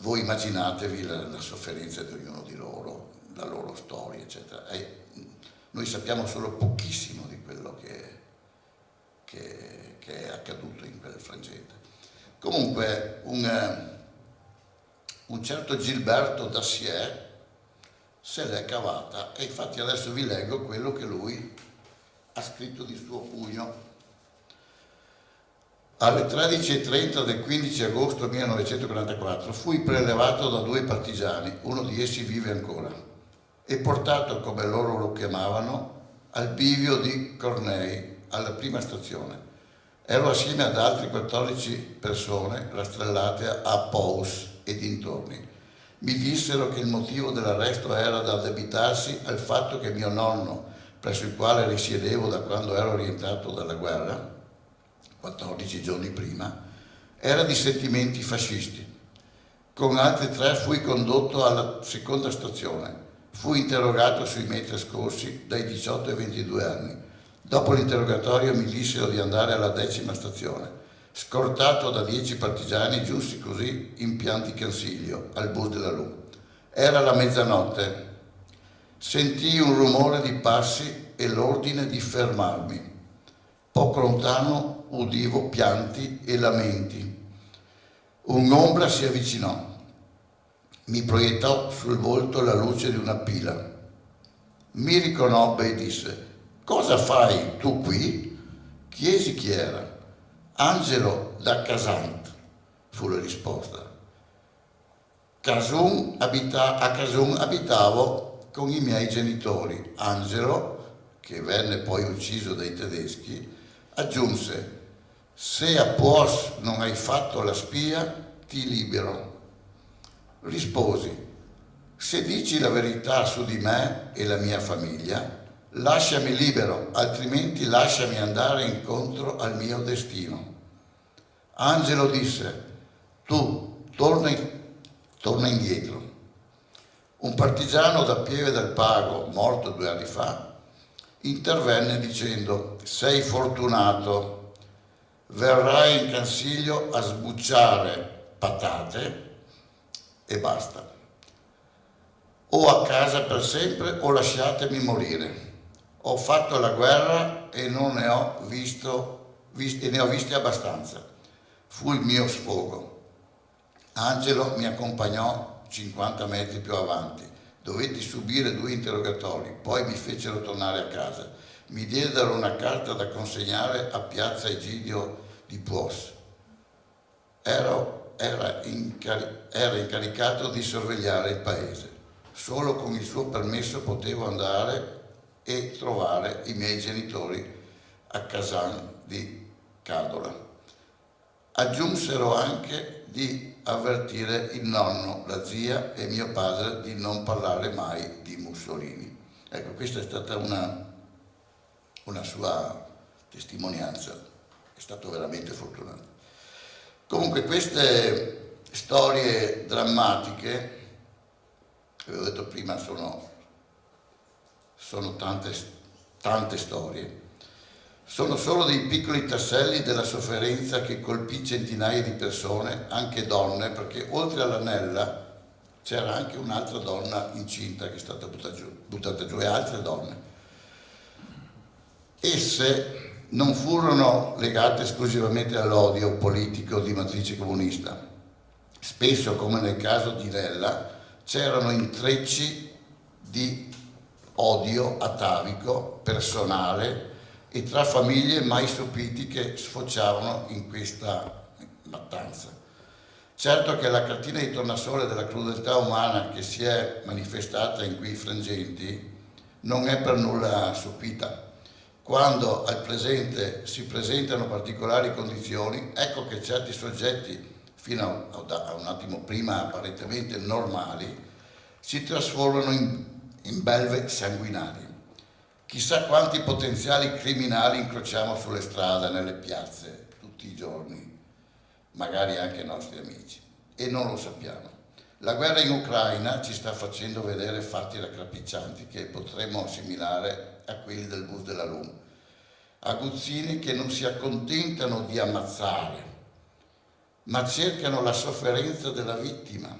voi immaginatevi la sofferenza di ognuno di loro, la loro storia, eccetera. Noi sappiamo solo pochissimo di quello che è accaduto in quel frangente. Comunque, un certo Gilberto Dassier se l'è cavata e infatti adesso vi leggo quello che lui ha scritto di suo pugno. Alle 13:30 del 15 agosto 1944 fui prelevato da 2 partigiani, uno di essi vive ancora, e portato, come loro lo chiamavano, al bivio di Cornei, alla prima stazione. Ero assieme ad altri 14 persone rastrellate a Pous e dintorni. Mi dissero che il motivo dell'arresto era da addebitarsi al fatto che mio nonno, presso il quale risiedevo da quando ero rientrato dalla guerra, 14 giorni prima, era di sentimenti fascisti. Con altri 3 fui condotto alla seconda stazione. Fui interrogato sui mesi trascorsi dai 18 ai 22 anni. Dopo l'interrogatorio mi dissero di andare alla 10ª stazione. Scortato da 10 partigiani, giunsi così in Pian di Cansiglio, al Bus della Lu. Era la mezzanotte. Sentii un rumore di passi e l'ordine di fermarmi. Poco lontano udivo pianti e lamenti. Un'ombra si avvicinò. Mi proiettò sul volto la luce di una pila. Mi riconobbe e disse: «Cosa fai tu qui?» Chiesi chi era. «Angelo da Casant», fu la risposta. A Casun abitavo con i miei genitori. Angelo, che venne poi ucciso dai tedeschi, aggiunse: «Se a Puos non hai fatto la spia, ti libero». Risposi: «Se dici la verità su di me e la mia famiglia, lasciami libero, altrimenti lasciami andare incontro al mio destino». Angelo disse: «Tu torna indietro». Un partigiano da Pieve del Pago, morto 2 anni fa, intervenne dicendo: «Sei fortunato, verrai in Cansiglio a sbucciare patate e basta. O a casa per sempre o lasciatemi morire. Ho fatto la guerra e non ne ho visto e ne ho viste abbastanza. Fu il mio sfogo. Angelo mi accompagnò 50 metri più avanti. Dovetti subire 2 interrogatori, poi mi fecero tornare a casa. Mi diedero una carta da consegnare a Piazza Egidio di Puos. Era incaricato di sorvegliare il paese. Solo con il suo permesso potevo andare e trovare i miei genitori a Casan di Cadola. Aggiunsero anche di avvertire il nonno, la zia e mio padre di non parlare mai di Mussolini. Ecco, questa è stata una sua testimonianza, è stato veramente fortunato. Comunque queste storie drammatiche, avevo detto prima, sono tante storie, sono solo dei piccoli tasselli della sofferenza che colpì centinaia di persone, anche donne, perché oltre all'Anella c'era anche un'altra donna incinta che è stata buttata giù e altre donne. Esse non furono legate esclusivamente all'odio politico di matrice comunista. Spesso, come nel caso di Nella, c'erano intrecci di odio atavico, personale e tra famiglie mai sopiti che sfociavano in questa mattanza. Certo che la cartina di tornasole della crudeltà umana che si è manifestata in quei frangenti non è per nulla sopita. Quando al presente si presentano particolari condizioni, ecco che certi soggetti, fino a un attimo prima apparentemente normali, si trasformano in belve sanguinari. Chissà quanti potenziali criminali incrociamo sulle strade, nelle piazze, tutti i giorni, magari anche i nostri amici, e non lo sappiamo. La guerra in Ucraina ci sta facendo vedere fatti raccapriccianti che potremmo assimilare a quelli del bus della LUM. Aguzzini che non si accontentano di ammazzare, ma cercano la sofferenza della vittima,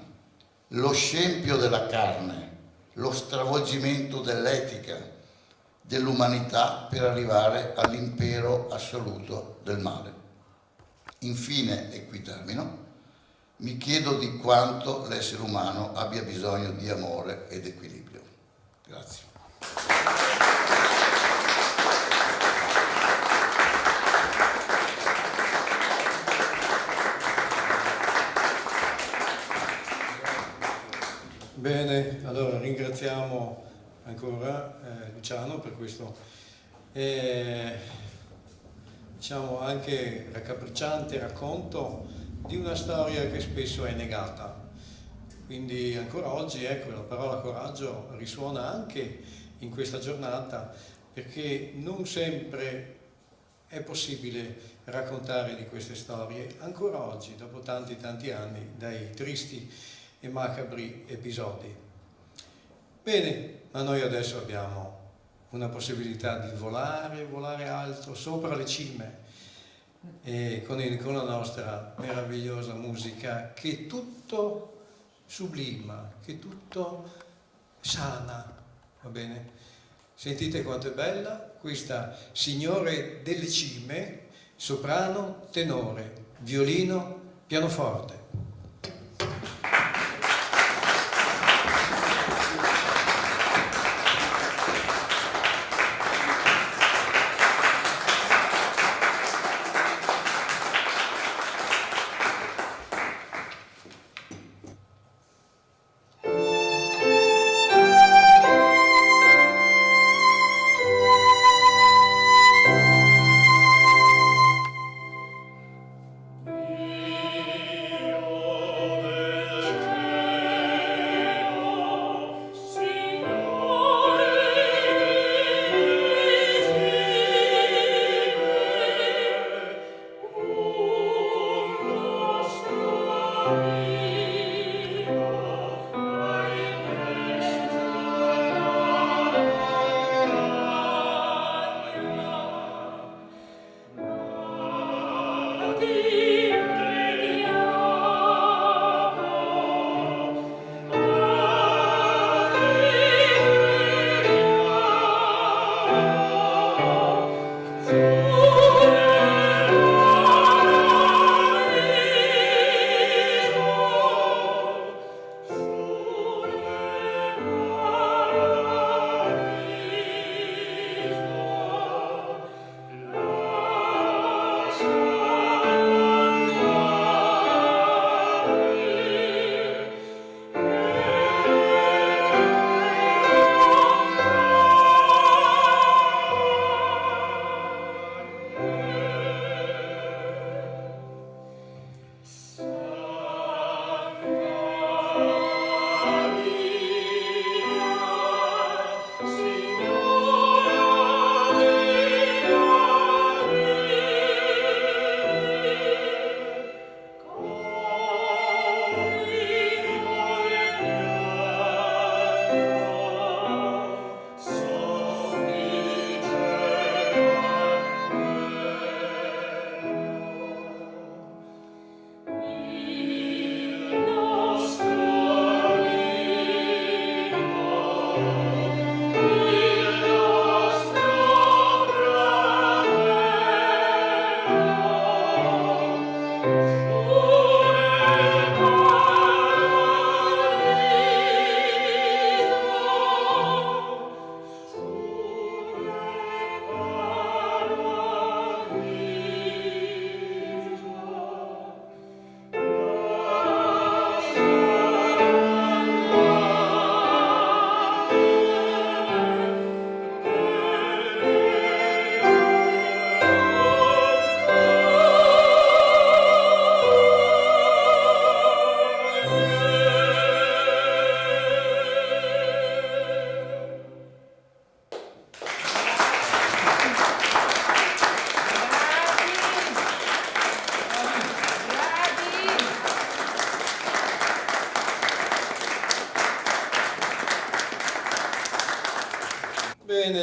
lo scempio della carne, lo stravolgimento dell'etica, dell'umanità per arrivare all'impero assoluto del male. Infine, e qui termino, mi chiedo di quanto l'essere umano abbia bisogno di amore ed equilibrio. Grazie. Bene, allora ringraziamo ancora Luciano per questo diciamo anche raccapricciante racconto di una storia che spesso è negata. Quindi ancora oggi, ecco, la parola coraggio risuona anche in questa giornata, perché non sempre è possibile raccontare di queste storie, ancora oggi, dopo tanti anni, dai tristi e macabri episodi. Bene, ma noi adesso abbiamo una possibilità di volare alto, sopra le cime, e con la nostra meravigliosa musica che tutto sublima, che tutto sana, va bene? Sentite quanto è bella questa Signore delle Cime, soprano, tenore, violino, pianoforte.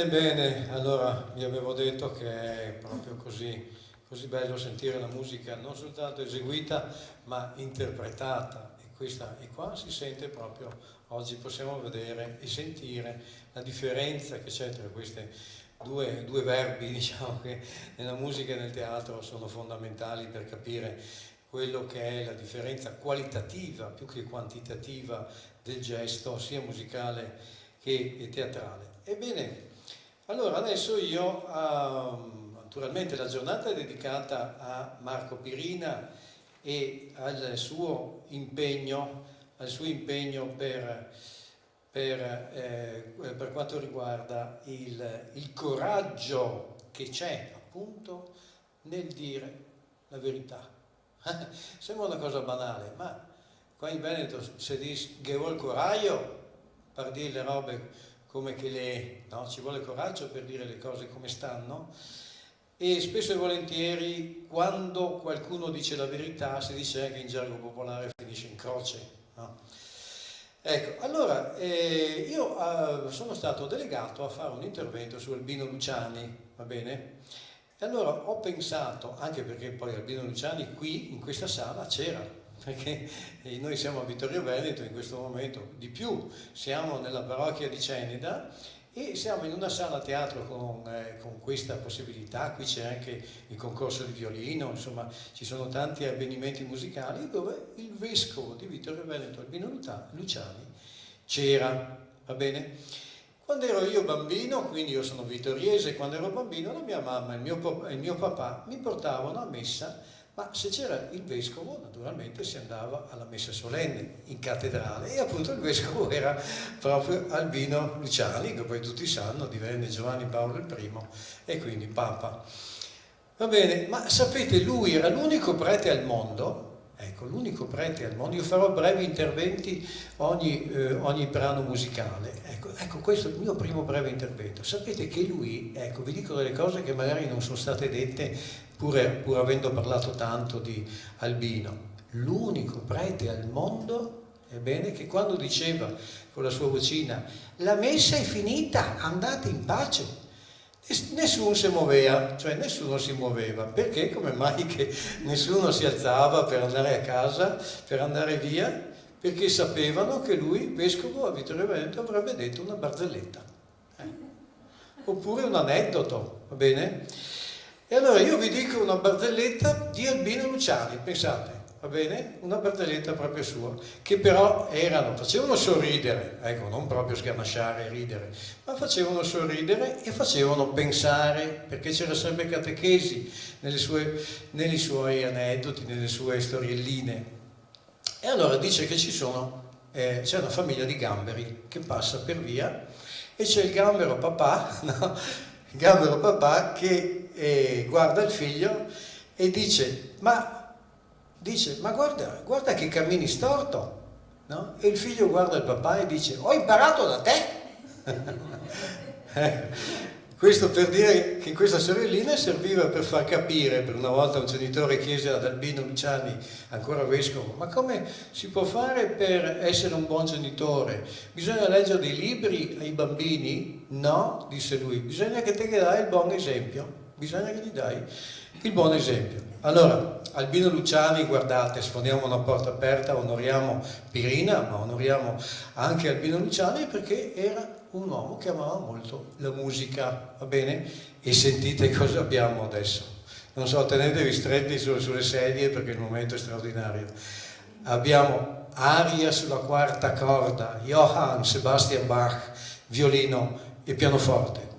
Bene, bene, allora vi avevo detto che è proprio così bello sentire la musica non soltanto eseguita ma interpretata, e qua si sente proprio, oggi possiamo vedere e sentire la differenza che c'è tra questi due verbi, diciamo, che nella musica e nel teatro sono fondamentali per capire quello che è la differenza qualitativa più che quantitativa del gesto, sia musicale che teatrale. Ebbene, allora adesso io, naturalmente la giornata è dedicata a Marco Pirina e al suo impegno per quanto riguarda il coraggio che c'è appunto nel dire la verità. Sembra una cosa banale, ma qua in Veneto si dice che vuol coraggio per dire le robe come che no? Ci vuole coraggio per dire le cose come stanno, e spesso e volentieri quando qualcuno dice la verità si dice che in gergo popolare finisce in croce, no? Ecco, allora io sono stato delegato a fare un intervento su Albino Luciani, va bene? E allora ho pensato, anche perché poi Albino Luciani qui in questa sala c'era, perché noi siamo a Vittorio Veneto in questo momento, di più siamo nella parrocchia di Ceneda e siamo in una sala teatro con questa possibilità. Qui c'è anche il concorso di violino, insomma ci sono tanti avvenimenti musicali dove il vescovo di Vittorio Veneto, Albino Luciani, c'era, va bene? Quando ero io bambino, quindi io sono vittoriese, quando ero bambino la mia mamma e il mio papà mi portavano a messa, ma se c'era il vescovo naturalmente si andava alla messa solenne in cattedrale, e appunto il vescovo era proprio Albino Luciani, che poi tutti sanno divenne Giovanni Paolo I e quindi Papa. Va bene, ma sapete, lui era l'unico prete al mondo. Ecco, l'unico prete al mondo. Io farò brevi interventi ogni brano musicale. Ecco, questo è il mio primo breve intervento. Sapete che lui, ecco, vi dico delle cose che magari non sono state dette pur avendo parlato tanto di Albino. L'unico prete al mondo, ebbene, che quando diceva con la sua vocina la messa è finita, andate in pace, nessuno si muoveva, cioè nessuno si muoveva. Perché? Come mai che nessuno si alzava per andare a casa, per andare via? Perché sapevano che lui, vescovo a Vittorio Veneto, avrebbe detto una barzelletta, oppure un aneddoto, va bene? E allora io vi dico una barzelletta di Albino Luciani, pensate, va bene? Una barzelletta proprio sua, che però facevano sorridere, ecco, non proprio sganasciare e ridere, ma facevano sorridere e facevano pensare, perché c'era sempre catechesi nei suoi aneddoti, nelle sue storielline. E allora dice che c'è una famiglia di gamberi che passa per via e c'è il gambero papà, no? Il gambero papà che guarda il figlio e dice ma guarda che cammini storto, no? E il figlio guarda il papà e dice ho imparato da te. Questo per dire che questa sorellina serviva per far capire, per una volta un genitore chiese ad Albino Luciani, ancora vescovo, ma come si può fare per essere un buon genitore? Bisogna leggere dei libri ai bambini? No, disse lui, bisogna che te gli dai il buon esempio, bisogna che gli dai il buon esempio. Allora, Albino Luciani, guardate, sfondiamo una porta aperta, onoriamo Pirina, ma onoriamo anche Albino Luciani perché era un uomo che amava molto la musica, va bene? E sentite cosa abbiamo adesso. Non so, tenetevi stretti sulle sedie perché il momento è straordinario. Abbiamo aria sulla quarta corda, Johann Sebastian Bach, violino e pianoforte.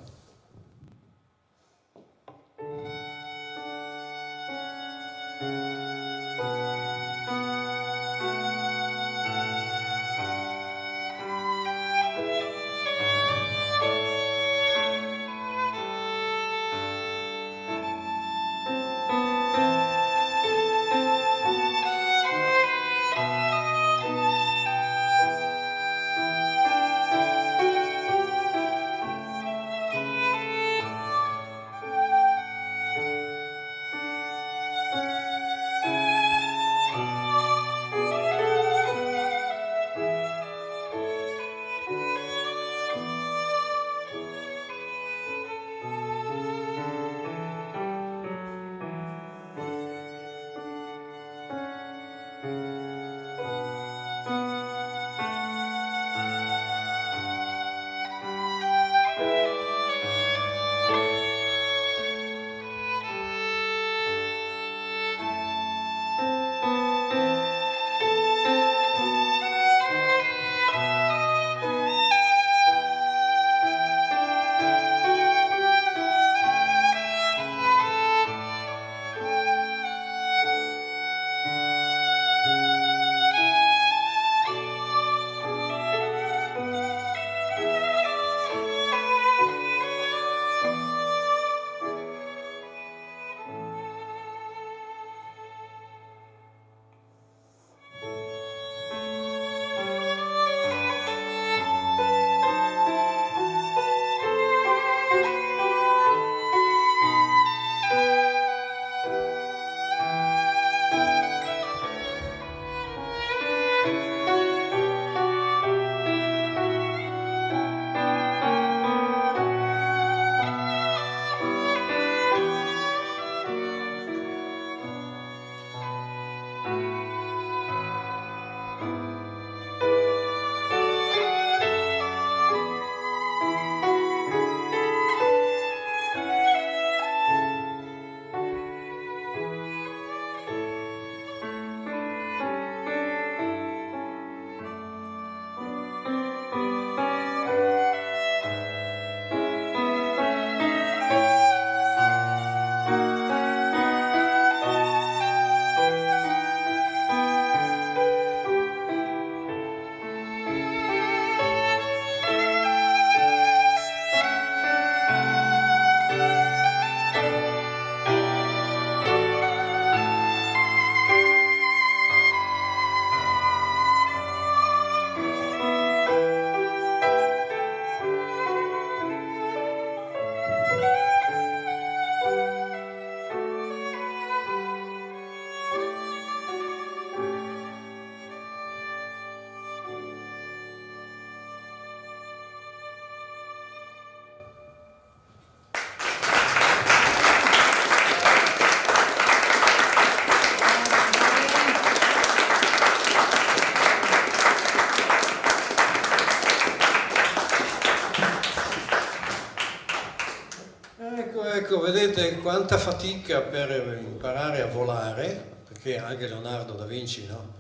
Ecco, vedete quanta fatica per imparare a volare, perché anche Leonardo da Vinci, no?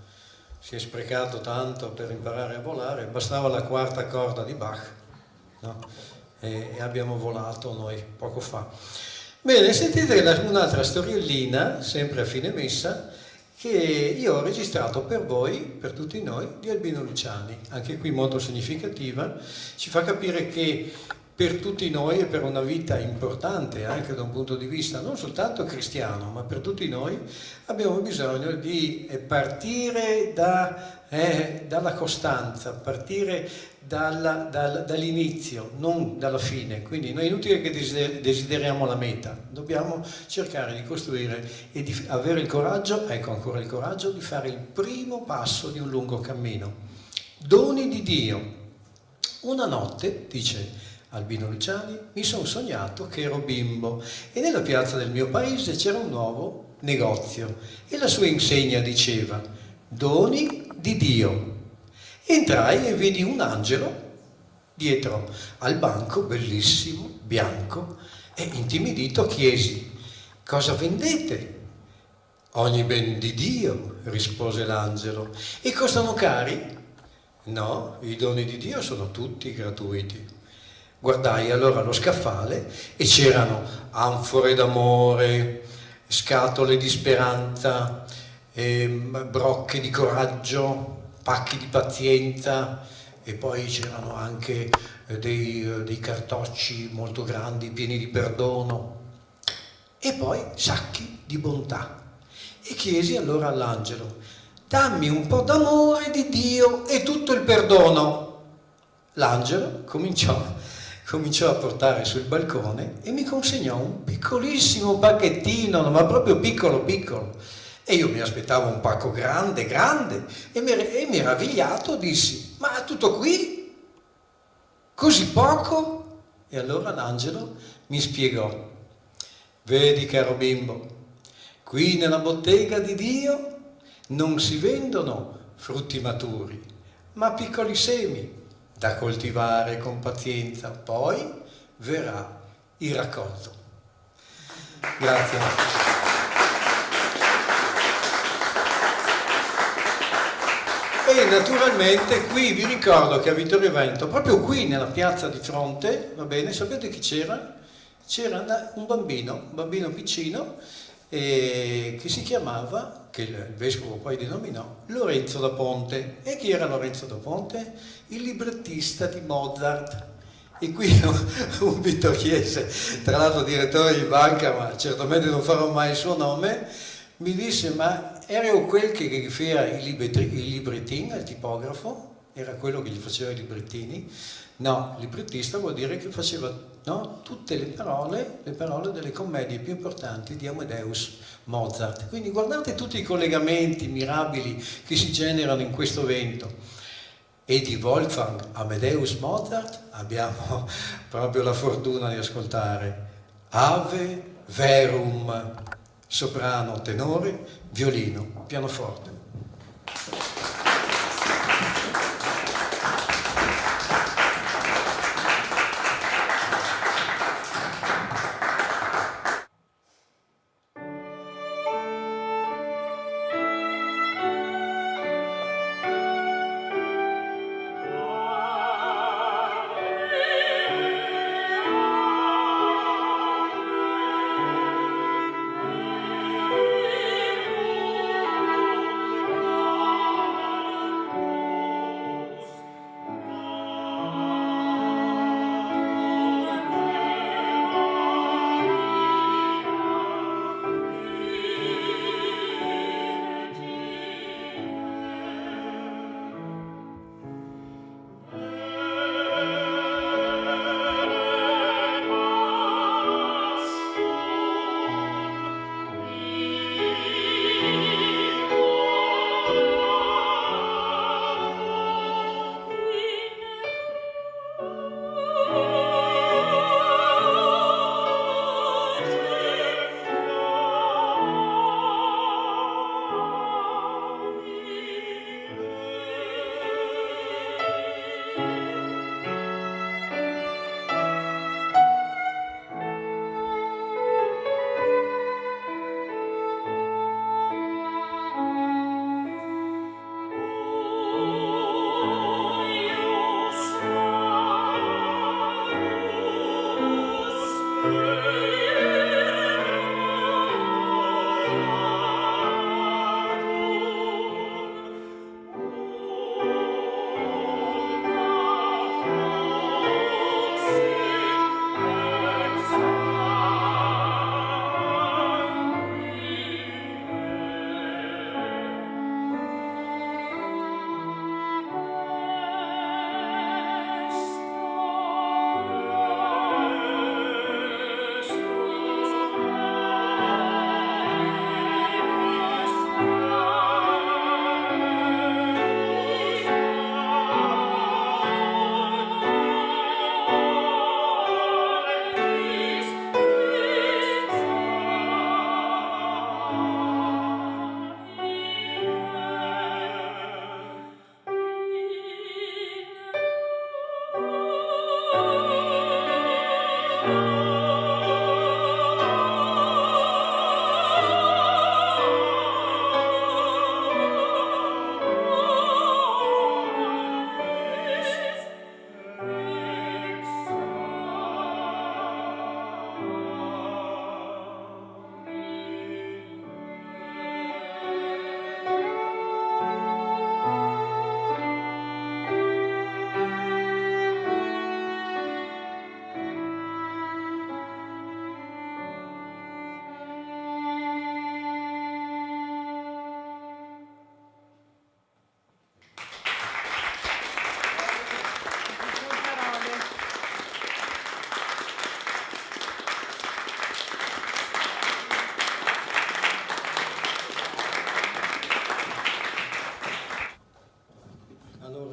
Si è sprecato tanto per imparare a volare, bastava la quarta corda di Bach, no? E abbiamo volato noi poco fa. Bene, sentite un'altra storiellina, sempre a fine messa, che io ho registrato per voi, per tutti noi, di Albino Luciani, anche qui molto significativa, ci fa capire che per tutti noi e per una vita importante anche da un punto di vista non soltanto cristiano, ma per tutti noi abbiamo bisogno di partire dalla costanza, partire dall'inizio, non dalla fine. Quindi non è inutile che desideriamo la meta, dobbiamo cercare di costruire e di avere il coraggio, ecco ancora il coraggio, di fare il primo passo di un lungo cammino. Doni di Dio. Una notte, dice Albino Luciani, mi sono sognato che ero bimbo e nella piazza del mio paese c'era un nuovo negozio e la sua insegna diceva doni di Dio. Entrai e vidi un angelo dietro al banco, bellissimo, bianco, e intimidito chiesi: cosa vendete? Ogni ben di Dio, rispose l'angelo. E costano cari? No, i doni di Dio sono tutti gratuiti. Guardai allora lo scaffale e c'erano anfore d'amore, scatole di speranza, brocche di coraggio, pacchi di pazienza e poi c'erano anche dei cartocci molto grandi pieni di perdono e poi sacchi di bontà. E chiesi allora all'angelo: dammi un po' d'amore di Dio e tutto il perdono. L'angelo cominciò a portare sul balcone e mi consegnò un piccolissimo pacchettino, ma proprio piccolo piccolo. E io mi aspettavo un pacco grande, grande, e meravigliato dissi: ma tutto qui? Così poco? E allora l'angelo mi spiegò: vedi caro bimbo, qui nella bottega di Dio non si vendono frutti maturi, ma piccoli semi da coltivare con pazienza, poi verrà il raccolto. Grazie. E naturalmente qui vi ricordo che a Vittorio Veneto, proprio qui nella piazza di fronte, va bene, sapete chi c'era? C'era un bambino piccino, che si chiamava, che il vescovo poi denominò, Lorenzo da Ponte. E chi era Lorenzo da Ponte? Il librettista di Mozart. E qui un vittoriese, tra l'altro direttore di banca, ma certamente non farò mai il suo nome, mi disse: ma ero quel che faceva il librettino, il tipografo? Era quello che gli faceva i librettini? No, il librettista vuol dire che faceva, no, tutte le parole delle commedie più importanti di Amadeus Mozart. Quindi guardate tutti i collegamenti mirabili che si generano in questo evento. E di Wolfgang Amadeus Mozart abbiamo proprio la fortuna di ascoltare Ave Verum, soprano, tenore, violino, pianoforte.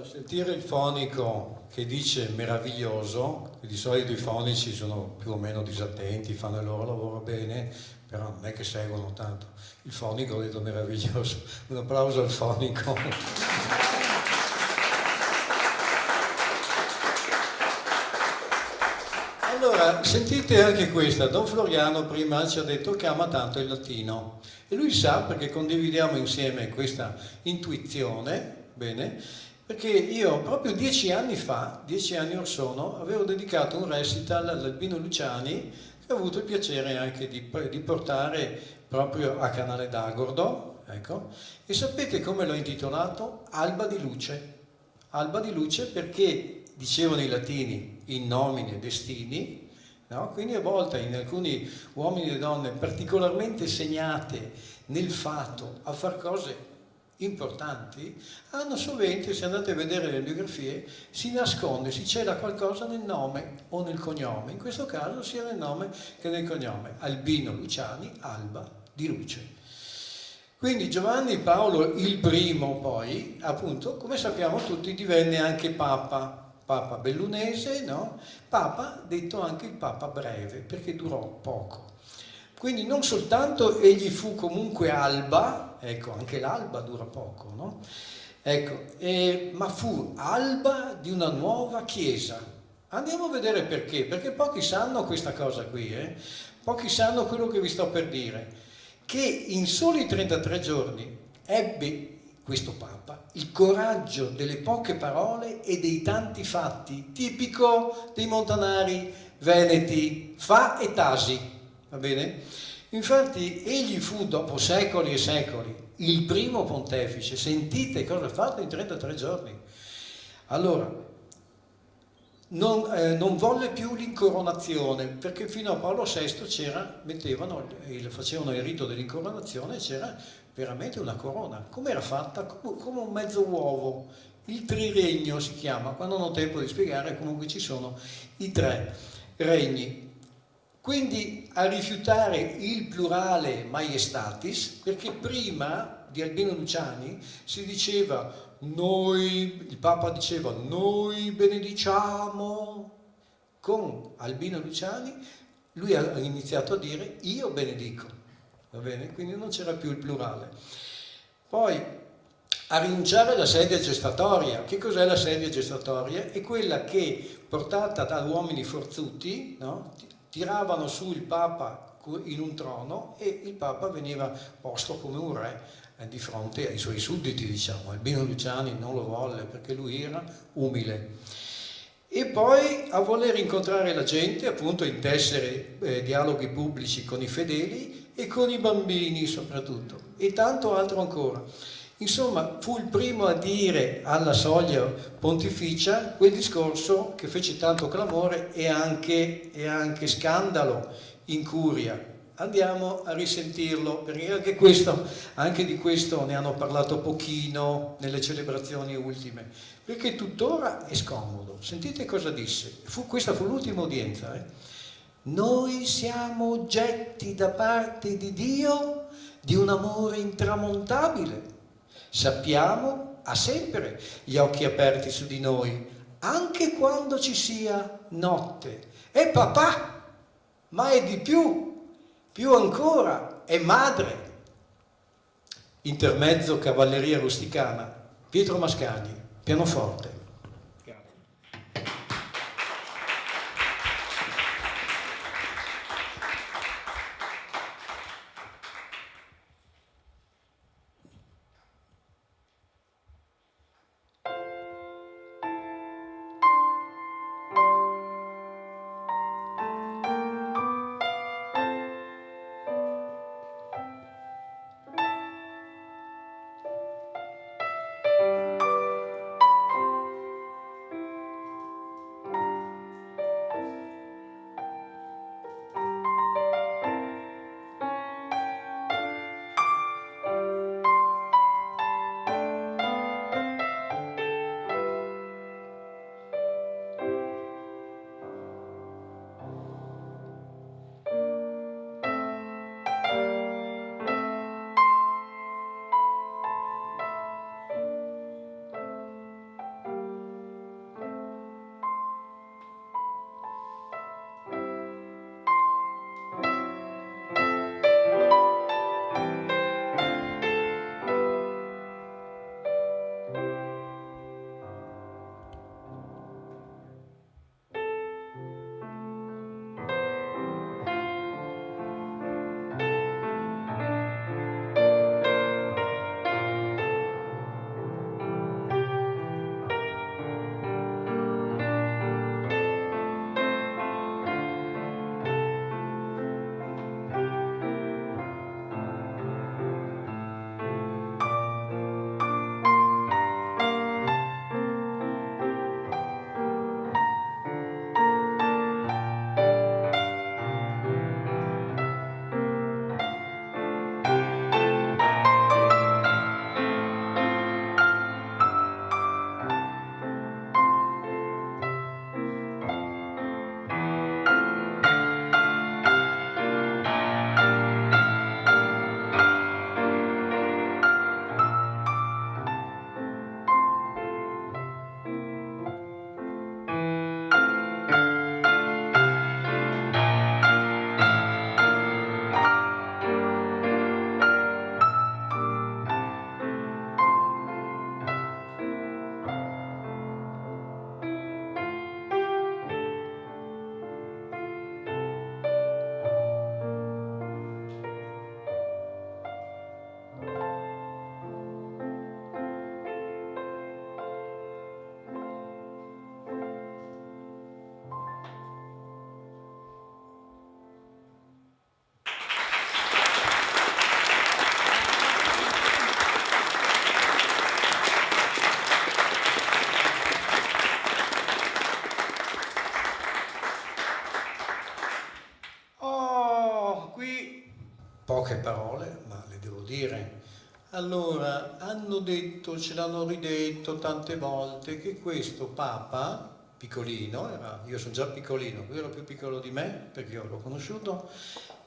Sentire il fonico che dice meraviglioso, di solito i fonici sono più o meno disattenti, fanno il loro lavoro bene, però non è che seguono tanto. Il fonico ha detto meraviglioso. Un applauso al fonico. Allora, sentite anche questa. Don Floriano prima ci ha detto che ama tanto il latino e lui sa, perché condividiamo insieme questa intuizione, bene, perché io proprio 10 anni fa, 10 anni or sono, avevo dedicato un recital all'Albino Luciani che ho avuto il piacere anche di portare proprio a Canale d'Agordo, ecco, e sapete come l'ho intitolato? Alba di luce. Alba di luce perché, dicevano i latini, in nomine destini, no? Quindi a volte in alcuni uomini e donne particolarmente segnate nel fatto a far cose importanti, hanno sovente, se andate a vedere le biografie, si nasconde, si cela qualcosa nel nome o nel cognome, in questo caso sia nel nome che nel cognome, Albino Luciani, Alba di luce. Quindi Giovanni Paolo il primo poi, appunto, come sappiamo tutti, divenne anche Papa, Papa bellunese, no? Papa detto anche il Papa breve, perché durò poco. Quindi non soltanto egli fu comunque alba, ecco, anche l'alba dura poco, no? Ecco, ma fu alba di una nuova chiesa. Andiamo a vedere perché, perché pochi sanno questa cosa qui, pochi sanno quello che vi sto per dire, che in soli 33 giorni ebbe questo Papa il coraggio delle poche parole e dei tanti fatti, tipico dei montanari veneti, fa e tasi, va bene? Infatti egli fu dopo secoli e secoli il primo pontefice. Sentite cosa ha fatto in 33 giorni. Allora, non volle più l'incoronazione, perché fino a Paolo VI facevano il rito dell'incoronazione e c'era veramente una corona. Come era fatta? Come un mezzo uovo. Il triregno si chiama, quando non ho tempo di spiegare, comunque ci sono i 3 regni. Quindi a rifiutare il plurale maiestatis, perché prima di Albino Luciani si diceva noi, il Papa diceva noi benediciamo, con Albino Luciani lui ha iniziato a dire io benedico, va bene? Quindi non c'era più il plurale. Poi a rinunciare alla sedia gestatoria. Che cos'è la sedia gestatoria? È quella che, portata da uomini forzuti, no? Tiravano su il Papa in un trono e il Papa veniva posto come un re di fronte ai suoi sudditi, diciamo. Albino Luciani non lo volle perché lui era umile. E poi a voler incontrare la gente, appunto intessere dialoghi pubblici con i fedeli e con i bambini soprattutto, e tanto altro ancora. Insomma, fu il primo a dire alla soglia pontificia quel discorso che fece tanto clamore e anche scandalo in curia. Andiamo a risentirlo, perché anche di questo ne hanno parlato pochino nelle celebrazioni ultime, perché tuttora è scomodo. Sentite cosa disse, questa fu l'ultima udienza. Noi siamo oggetti da parte di Dio di un amore intramontabile. Sappiamo, ha sempre gli occhi aperti su di noi, anche quando ci sia notte. È papà, ma è di più ancora, è madre. Intermezzo cavalleria rusticana, Pietro Mascagni, pianoforte. dire? Allora, hanno detto, ce l'hanno ridetto tante volte, che questo Papa, piccolino, io sono già piccolino, lui era più piccolo di me, perché io l'ho conosciuto,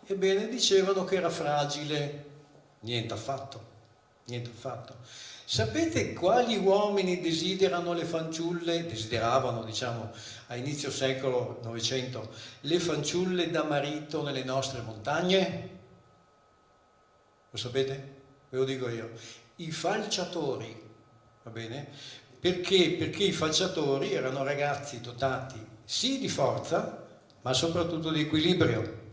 ebbene dicevano che era fragile. Niente affatto, niente affatto. Sapete quali uomini desideravano, diciamo, a inizio secolo Novecento, le fanciulle da marito nelle nostre montagne? Lo sapete? Ve lo dico io. I falciatori, va bene? Perché? Perché i falciatori erano ragazzi dotati sì di forza, ma soprattutto di equilibrio.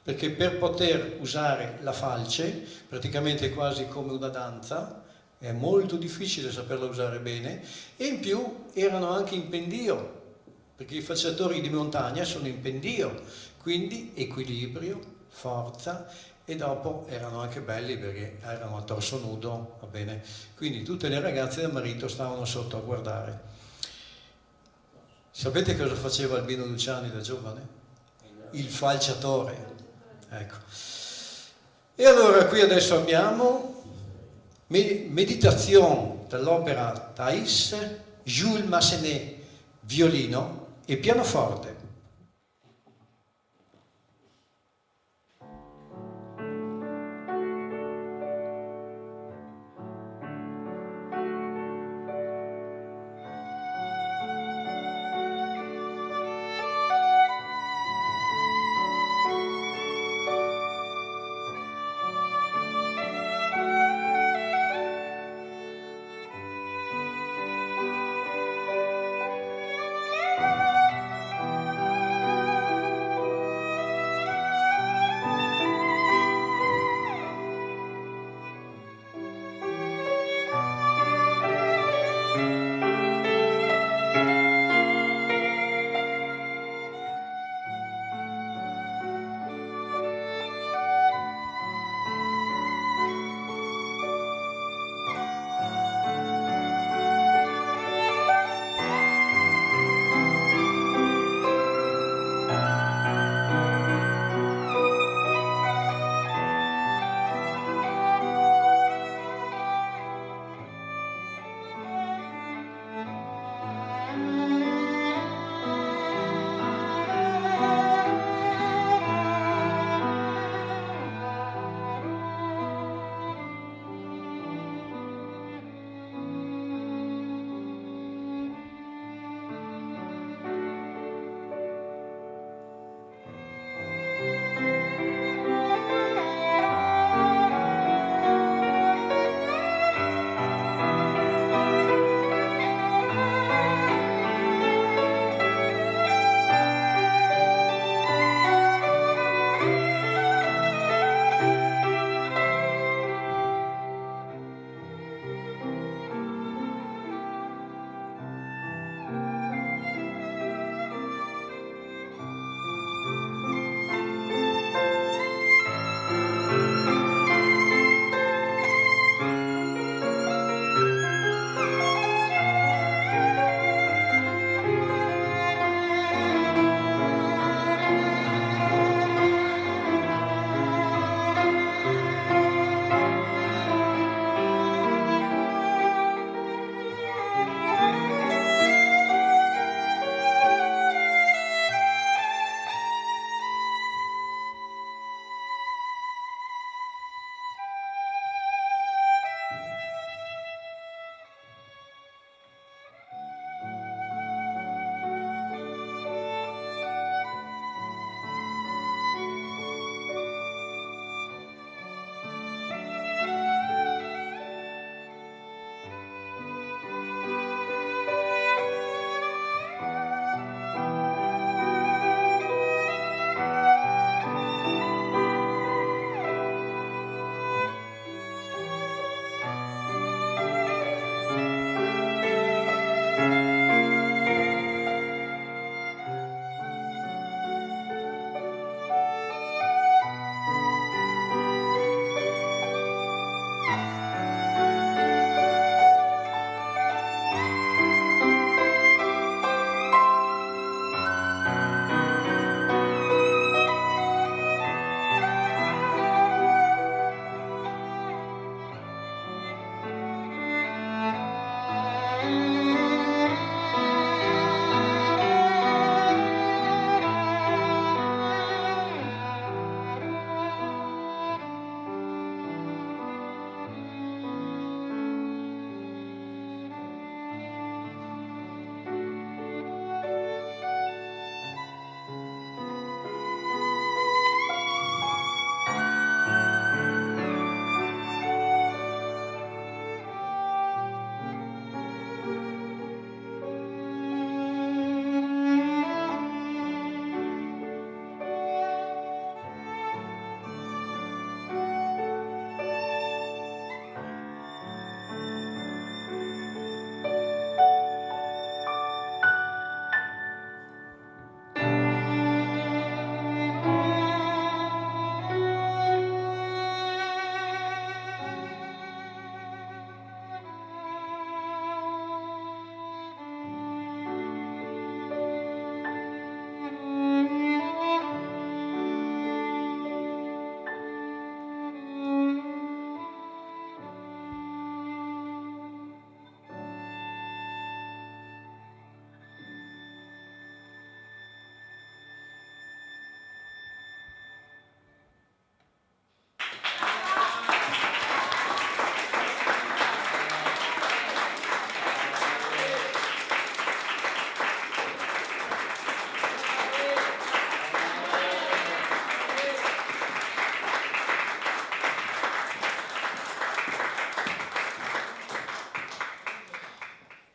Perché per poter usare la falce, praticamente quasi come una danza, è molto difficile saperla usare bene, e in più erano anche in pendio, perché i falciatori di montagna sono in pendio, quindi equilibrio, forza, e dopo erano anche belli perché erano a torso nudo, va bene? Quindi tutte le ragazze del marito stavano sotto a guardare. Sapete cosa faceva Albino Luciani da giovane? Il falciatore. Ecco. E allora qui adesso abbiamo Méditation dall'opera Thais, Jules Massenet, violino e pianoforte.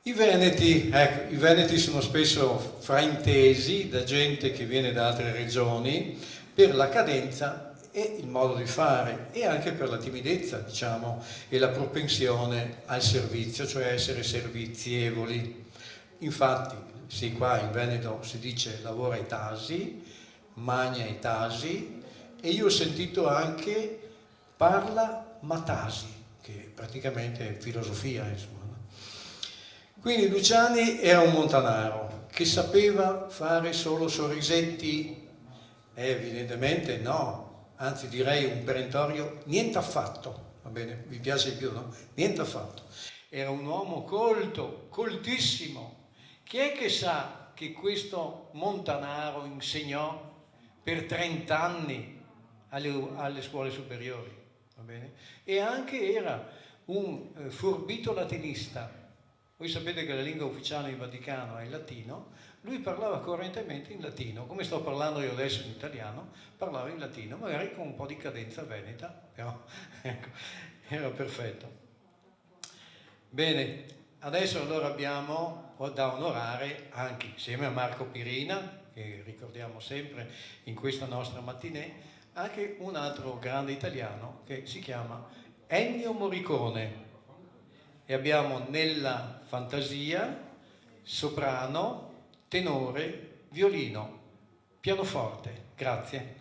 I Veneti sono spesso fraintesi da gente che viene da altre regioni per la cadenza e il modo di fare e anche per la timidezza, diciamo, e la propensione al servizio, cioè essere servizievoli. Infatti, sì, qua in Veneto si dice lavora ai tasi, magna ai tasi, e io ho sentito anche parla matasi, che praticamente è filosofia, insomma. Quindi Luciani era un montanaro che sapeva fare solo sorrisetti? Evidentemente no, anzi direi un perentorio niente affatto, va bene? Vi piace di più, no? Niente affatto. Era un uomo colto, coltissimo. Chi è che sa che questo montanaro insegnò per 30 anni alle scuole superiori? Va bene? E anche era un forbito latinista. Voi sapete che la lingua ufficiale in Vaticano è il latino, lui parlava correntemente in latino, come sto parlando io adesso in italiano, parlava in latino, magari con un po' di cadenza veneta, però ecco, era perfetto. Bene, adesso allora abbiamo da onorare anche insieme a Marco Pirina, che ricordiamo sempre in questa nostra mattinée, anche un altro grande italiano che si chiama Ennio Morricone. E abbiamo nella fantasia soprano, tenore, violino, pianoforte. Grazie.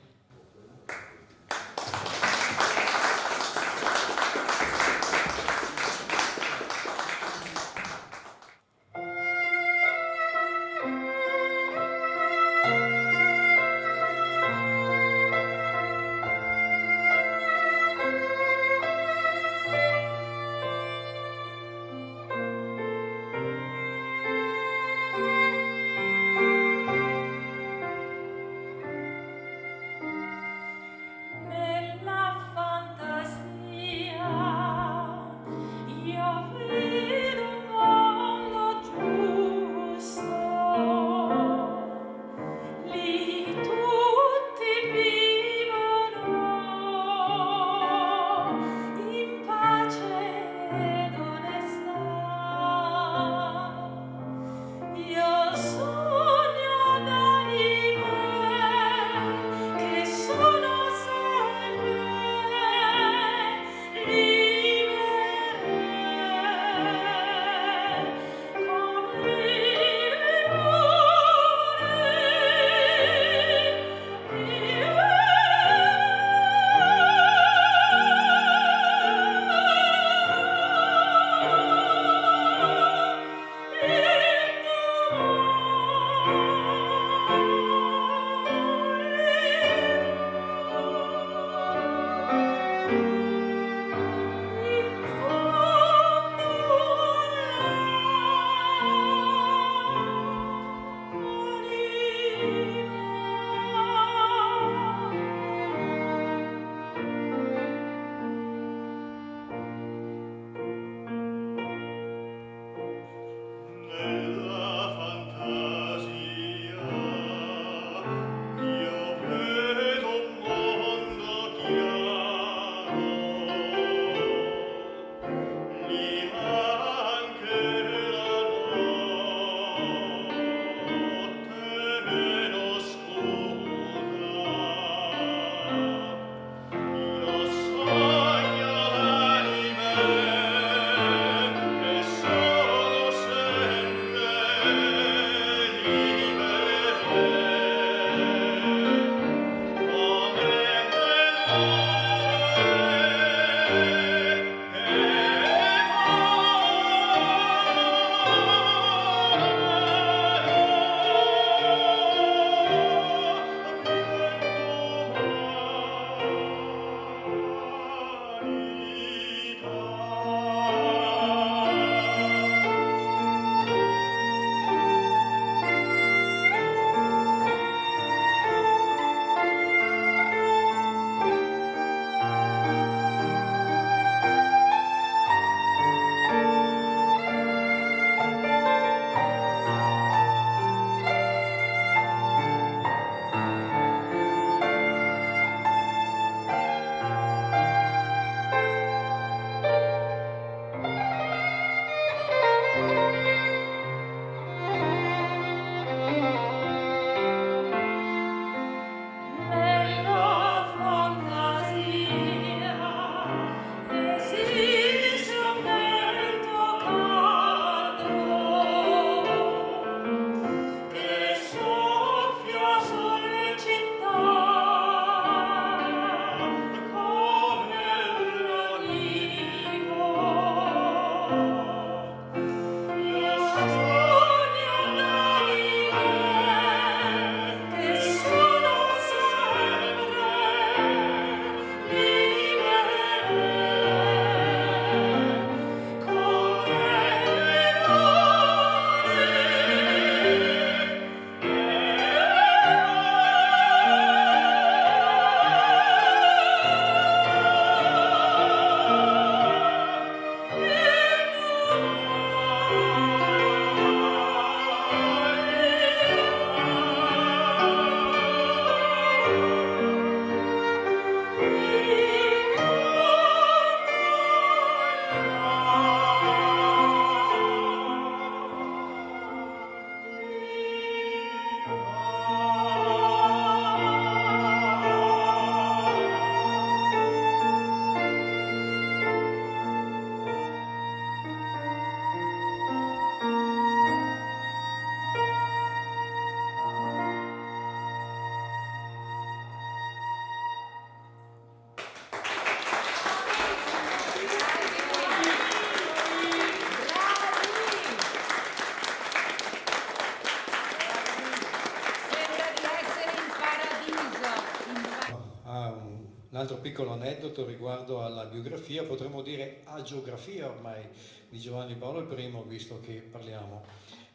altro piccolo aneddoto riguardo alla biografia, potremmo dire agiografia ormai, di Giovanni Paolo I, visto che parliamo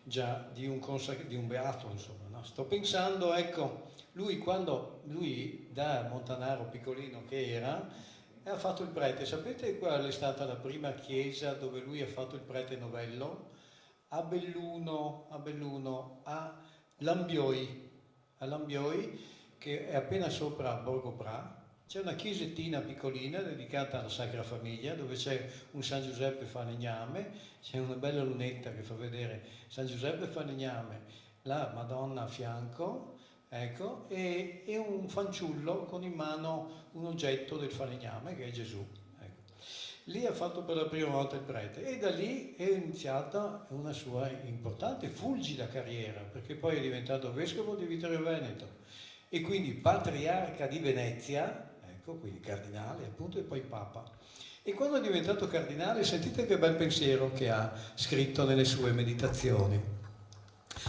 già di un beato, insomma, no? Sto pensando, ecco, lui da Montanaro piccolino che era, ha fatto il prete. Sapete qual è stata la prima chiesa dove lui ha fatto il prete novello? A Belluno, a Lambioi, che è appena sopra Borgo Bra. C'è una chiesettina piccolina dedicata alla Sacra Famiglia, dove c'è un San Giuseppe Falegname, c'è una bella lunetta che fa vedere San Giuseppe Falegname, la Madonna a fianco, ecco, e un fanciullo con in mano un oggetto del falegname che è Gesù. Ecco. Lì ha fatto per la prima volta il prete e da lì è iniziata una sua importante, fulgida carriera, perché poi è diventato vescovo di Vittorio Veneto e quindi patriarca di Venezia, ecco, quindi cardinale appunto, e poi papa. E quando è diventato cardinale, sentite che bel pensiero che ha scritto nelle sue meditazioni.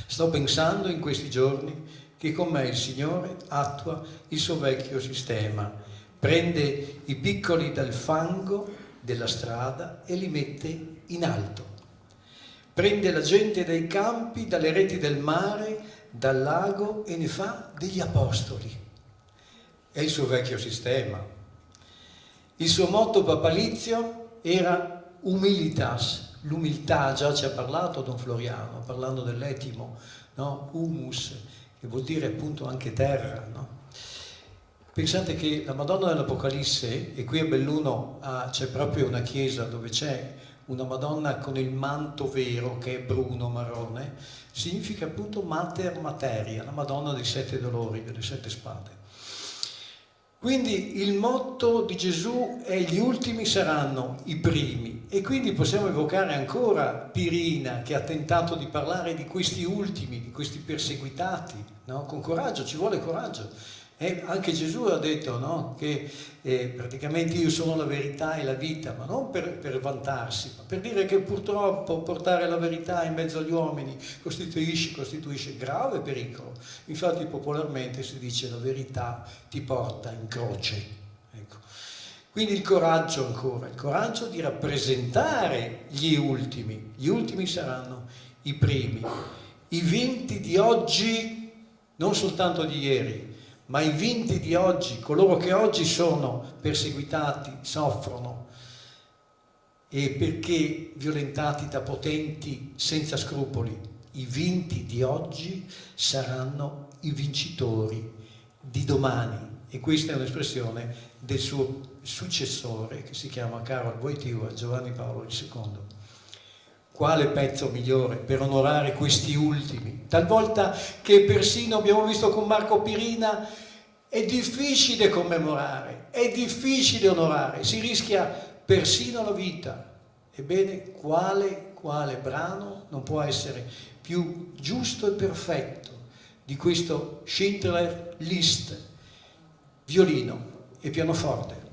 Sto pensando in questi giorni che con me il Signore attua il suo vecchio sistema, prende i piccoli dal fango della strada e li mette in alto. Prende la gente dai campi, dalle reti del mare, dal lago e ne fa degli apostoli. È il suo vecchio sistema. Il suo motto papalizio era humilitas, l'umiltà, già ci ha parlato Don Floriano, parlando dell'etimo, no? Humus, che vuol dire appunto anche terra, no? Pensate che la Madonna dell'Apocalisse, e qui a Belluno c'è proprio una chiesa dove c'è una Madonna con il manto vero che è bruno marrone, significa appunto Mater Materia, la Madonna dei 7 dolori, delle 7 spade. Quindi il motto di Gesù è: gli ultimi saranno i primi, e quindi possiamo evocare ancora Pirina, che ha tentato di parlare di questi ultimi, di questi perseguitati, no? Con coraggio, ci vuole coraggio. E anche Gesù ha detto, no? Che praticamente io sono la verità e la vita, ma non per vantarsi, ma per dire che purtroppo portare la verità in mezzo agli uomini costituisce grave pericolo. Infatti popolarmente si dice: la verità ti porta in croce. Ecco. Quindi il coraggio ancora, il coraggio di rappresentare gli ultimi saranno i primi, i vinti di oggi, non soltanto di ieri, ma i vinti di oggi, coloro che oggi sono perseguitati, soffrono, e perché violentati da potenti senza scrupoli, i vinti di oggi saranno i vincitori di domani. E questa è un'espressione del suo successore, che si chiama Karol Wojtyła, Giovanni Paolo II. Quale pezzo migliore per onorare questi ultimi? Talvolta che persino abbiamo visto con Marco Pirina è difficile commemorare, è difficile onorare, si rischia persino la vita. Ebbene, quale brano non può essere più giusto e perfetto di questo Schindler List, violino e pianoforte?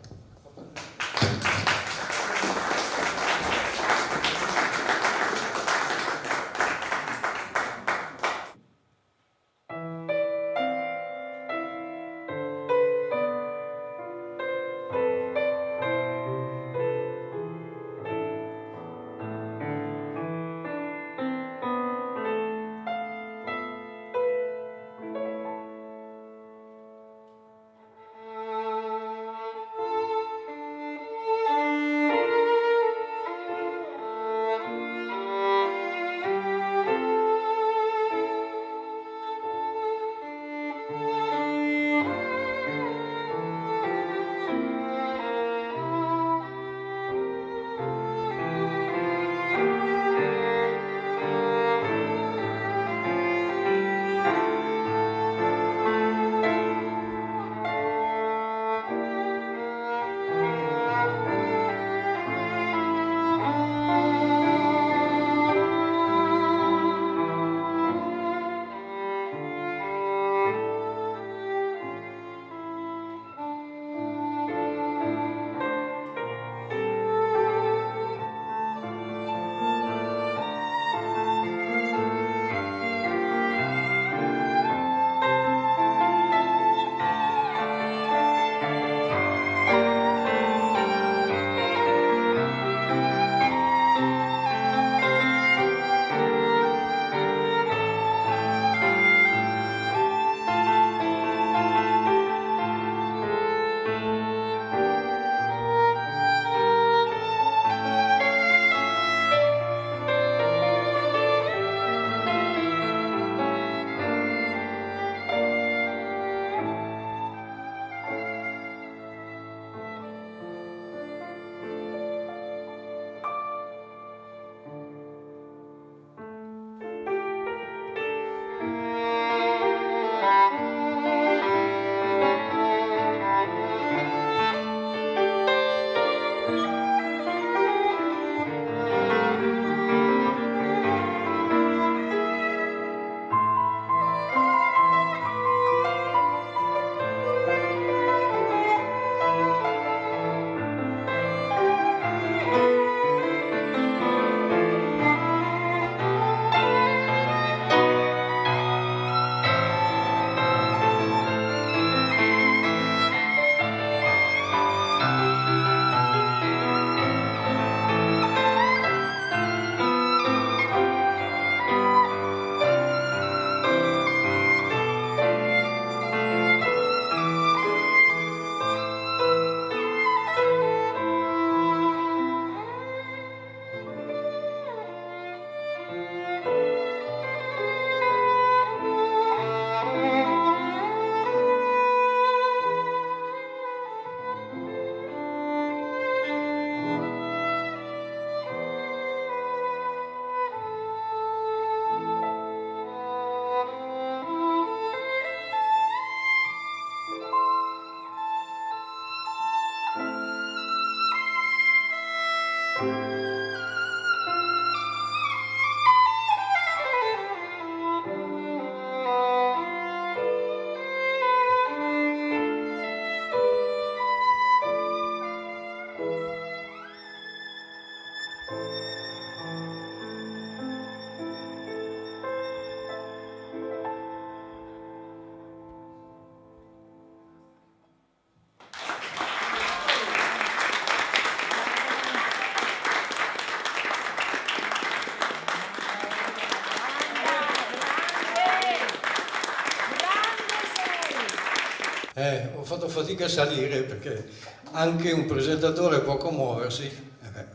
Ho fatto fatica a salire perché anche un presentatore può commuoversi,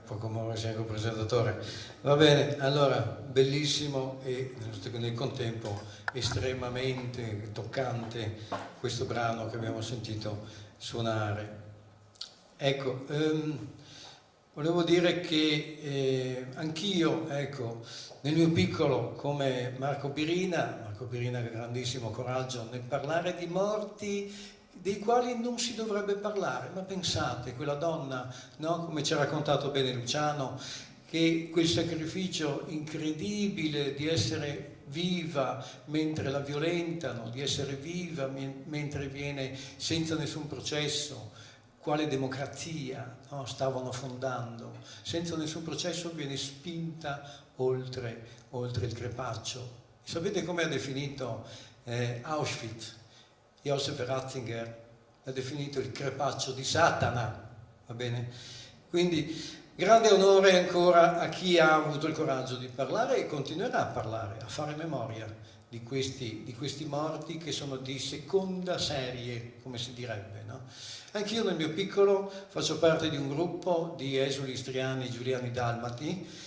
può commuoversi anche un presentatore. Va bene, allora, bellissimo e nel contempo estremamente toccante questo brano che abbiamo sentito suonare. Ecco, volevo dire che anch'io, ecco, nel mio piccolo, come Marco Pirina che ha grandissimo coraggio nel parlare di morti dei quali non si dovrebbe parlare, ma pensate, quella donna, no? Come ci ha raccontato bene Luciano, che quel sacrificio incredibile di essere viva mentre la violentano, di essere viva mentre viene senza nessun processo, quale democrazia, no? Stavano fondando, senza nessun processo viene spinta oltre il crepaccio. Sapete come ha definito Auschwitz? Josef Ratzinger ha definito il crepaccio di Satana, va bene? Quindi grande onore ancora a chi ha avuto il coraggio di parlare e continuerà a parlare, a fare memoria di questi morti che sono di seconda serie, come si direbbe, no? Anch'io nel mio piccolo faccio parte di un gruppo di esuli istriani giuliani dalmati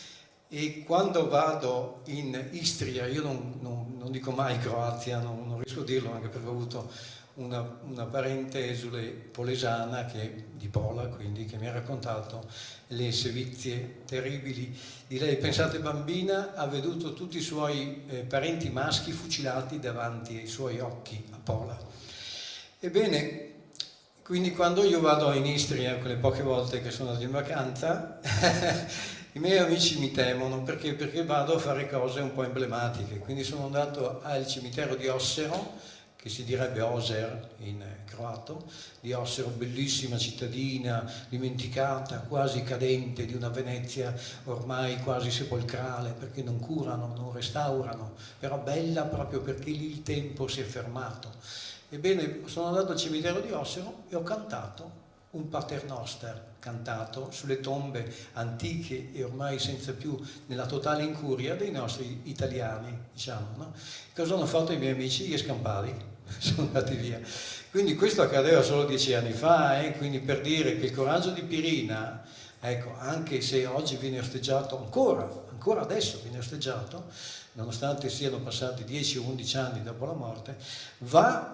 e quando vado in Istria, io non dico mai Croazia, non riesco a dirlo anche perché ho avuto una parente esule polesana di Pola, quindi, che mi ha raccontato le sevizie terribili di lei. Pensate, bambina, ha veduto tutti i suoi parenti maschi fucilati davanti ai suoi occhi a Pola. Ebbene, quindi quando io vado in Istria, quelle poche volte che sono andato in vacanza, i miei amici mi temono perché vado a fare cose un po' emblematiche. Quindi sono andato al cimitero di Ossero, che si direbbe Oser in croato, di Ossero, bellissima cittadina, dimenticata, quasi cadente, di una Venezia ormai quasi sepolcrale, perché non curano, non restaurano, però bella proprio perché lì il tempo si è fermato. Ebbene, sono andato al cimitero di Ossero e ho cantato un paternoster, cantato sulle tombe antiche e ormai senza più nella totale incuria dei nostri italiani, diciamo, no? Cosa hanno fatto i miei amici? Gli scampati, sono andati via. Quindi questo accadeva solo 10 anni fa, quindi per dire che il coraggio di Pirina, ecco, anche se oggi viene osteggiato ancora adesso viene osteggiato, nonostante siano passati 10 o 11 anni dopo la morte,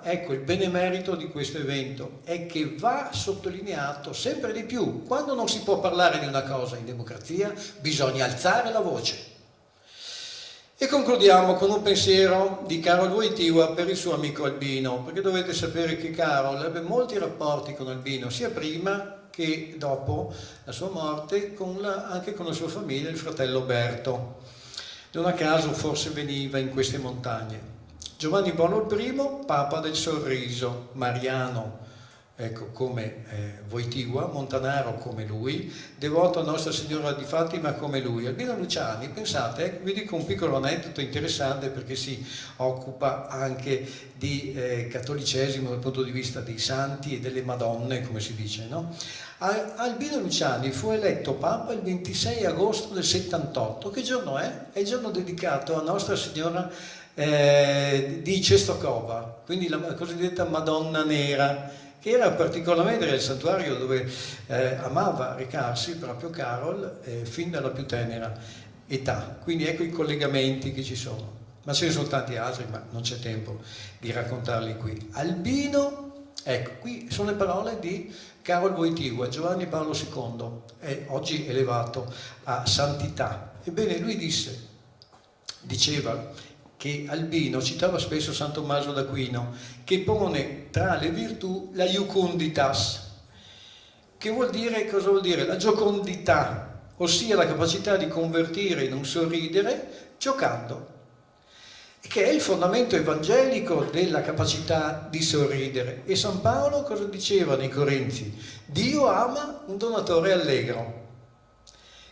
ecco, il benemerito di questo evento è che va sottolineato sempre di più. Quando non si può parlare di una cosa in democrazia, bisogna alzare la voce. E concludiamo con un pensiero di Karol Wojtyła per il suo amico Albino, perché dovete sapere che Karol ebbe molti rapporti con Albino, sia prima che dopo la sua morte, anche con la sua famiglia, il fratello Berto. Non a caso forse veniva in queste montagne. Giovanni Paolo I, Papa del Sorriso, mariano, ecco, come Wojtyła, montanaro come lui, devoto a Nostra Signora di Fatima come lui. Albino Luciani, pensate, vi dico un piccolo aneddoto interessante perché si occupa anche di cattolicesimo dal punto di vista dei santi e delle madonne, come si dice, no? Albino Luciani fu eletto Papa il 26 agosto del 78. Che giorno è? È il giorno dedicato a Nostra Signora di Czestochowa, quindi la cosiddetta Madonna Nera, che era particolarmente il santuario dove amava recarsi proprio Karol fin dalla più tenera età. Quindi ecco i collegamenti che ci sono. Ma ce ne sono tanti altri, ma non c'è tempo di raccontarli qui. Albino, ecco, qui sono le parole di Karol Wojtyła, Giovanni Paolo II, oggi elevato a santità. Ebbene, lui diceva che Albino citava spesso San Tommaso d'Aquino, che pone tra le virtù la iucunditas, che vuol dire, cosa vuol dire? La giocondità, ossia la capacità di convertire in un sorridere giocando, che è il fondamento evangelico della capacità di sorridere. E San Paolo cosa diceva nei Corinzi? Dio ama un donatore allegro.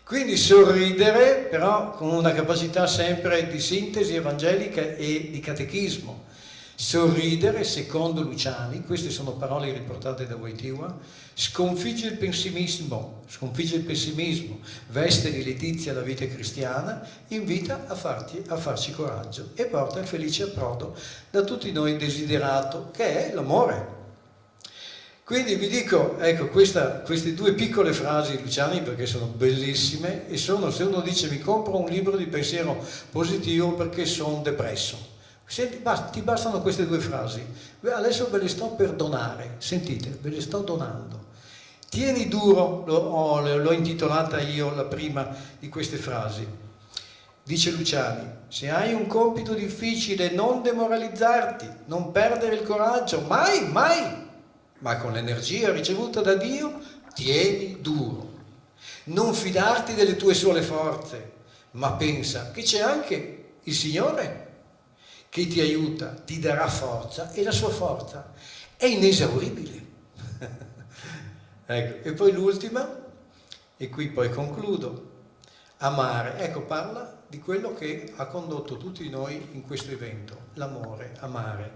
Quindi sorridere, però con una capacità sempre di sintesi evangelica e di catechismo. Sorridere, secondo Luciani, queste sono parole riportate da Wojtyła, sconfigge il pessimismo, veste di letizia la vita cristiana, invita a farci coraggio e porta il felice approdo da tutti noi desiderato, che è l'amore. Quindi vi dico, ecco, queste due piccole frasi di Luciani, perché sono bellissime, e sono, se uno dice mi compro un libro di pensiero positivo perché sono depresso. Senti, ti bastano queste due frasi. Adesso ve le sto per donare, sentite, ve le sto donando. Tieni duro, l'ho intitolata io la prima di queste frasi. Dice Luciani, se hai un compito difficile non demoralizzarti, non perdere il coraggio, mai, ma con l'energia ricevuta da Dio tieni duro. Non fidarti delle tue sole forze, ma pensa che c'è anche il Signore che ti aiuta, ti darà forza e la sua forza è inesauribile. Ecco, e poi l'ultima, e qui poi concludo, amare. Ecco, parla di quello che ha condotto tutti noi in questo evento, l'amore, amare.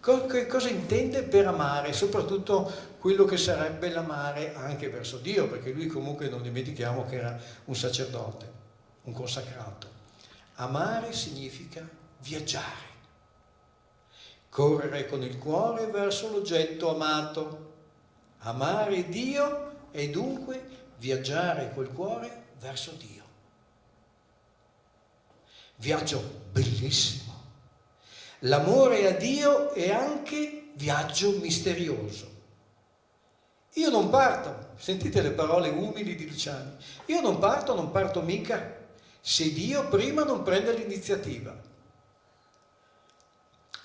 Cosa intende per amare? Soprattutto quello che sarebbe l'amare anche verso Dio, perché lui comunque non dimentichiamo che era un sacerdote, un consacrato. Amare significa viaggiare, correre con il cuore verso l'oggetto amato. Amare Dio è dunque viaggiare col cuore verso Dio. Viaggio bellissimo. L'amore a Dio è anche viaggio misterioso. Io non parto, sentite le parole umili di Luciani, io non parto mica se Dio prima non prende l'iniziativa.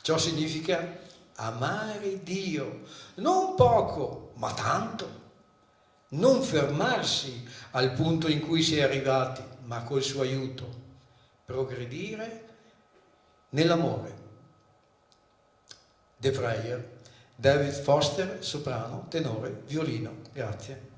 Ciò significa amare Dio, non poco, ma tanto. Non fermarsi al punto in cui si è arrivati, ma col suo aiuto, progredire nell'amore. The Prayer, David Foster, soprano, tenore, violino. Grazie.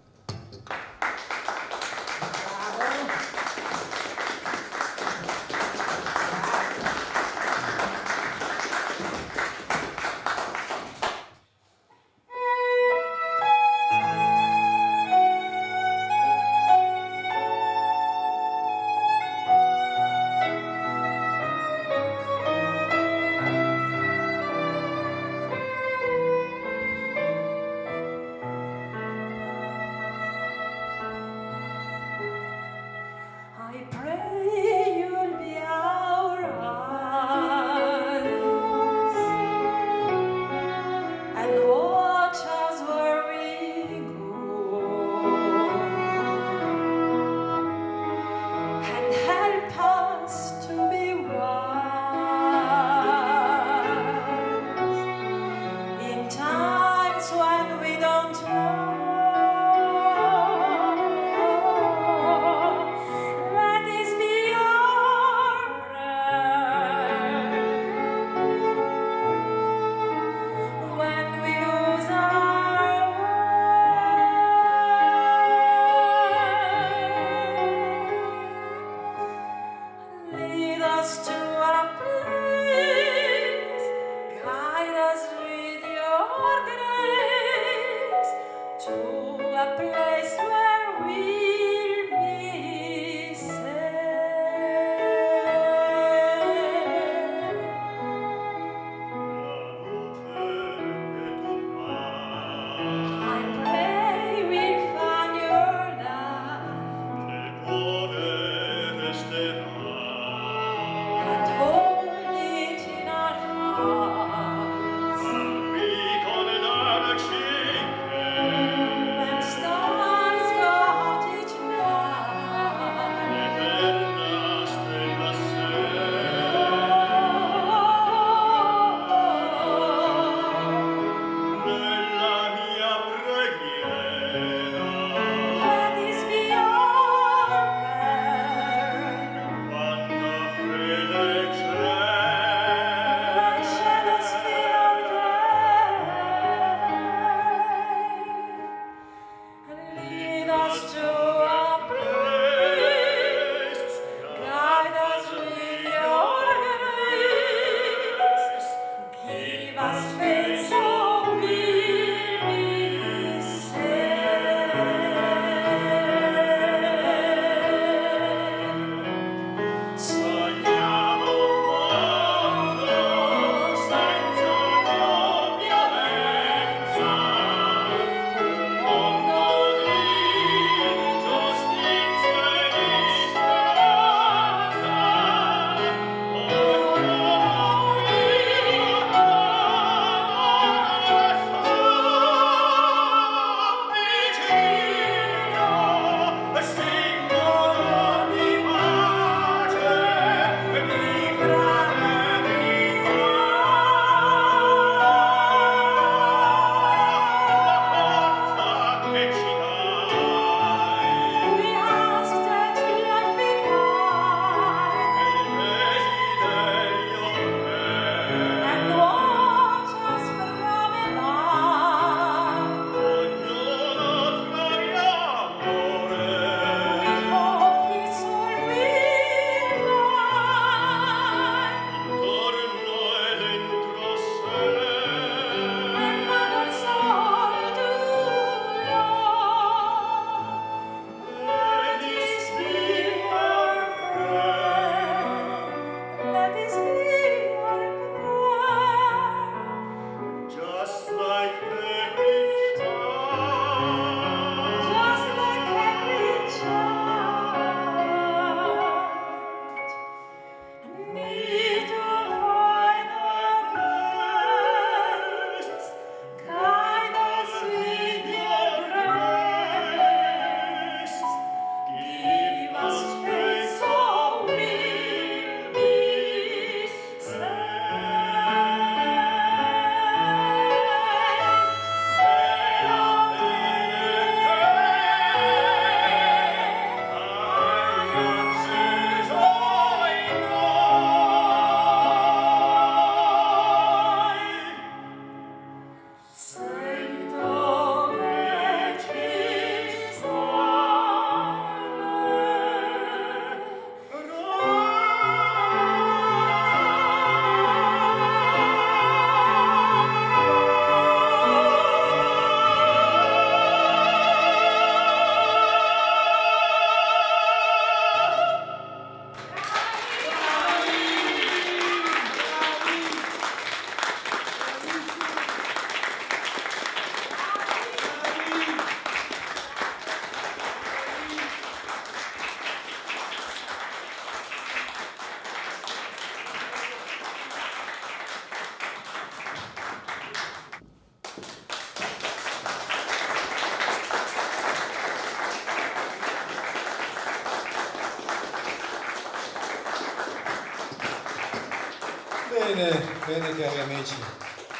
Bene, bene cari amici,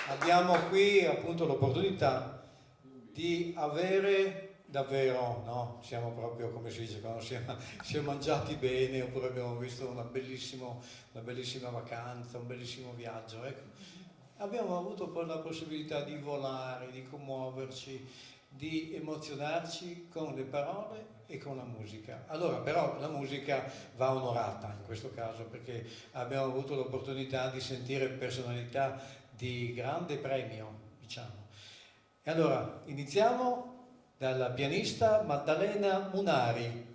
abbiamo qui appunto l'opportunità di avere davvero, no? Siamo proprio, come si dice, quando si è mangiati bene, oppure abbiamo visto una bellissima vacanza, un bellissimo viaggio, ecco. Abbiamo avuto poi la possibilità di volare, di commuoverci, di emozionarci con le parole e con la musica. Allora, però la musica va onorata in questo caso, perché abbiamo avuto l'opportunità di sentire personalità di grande premio, diciamo. E allora, iniziamo dalla pianista Maddalena Munari.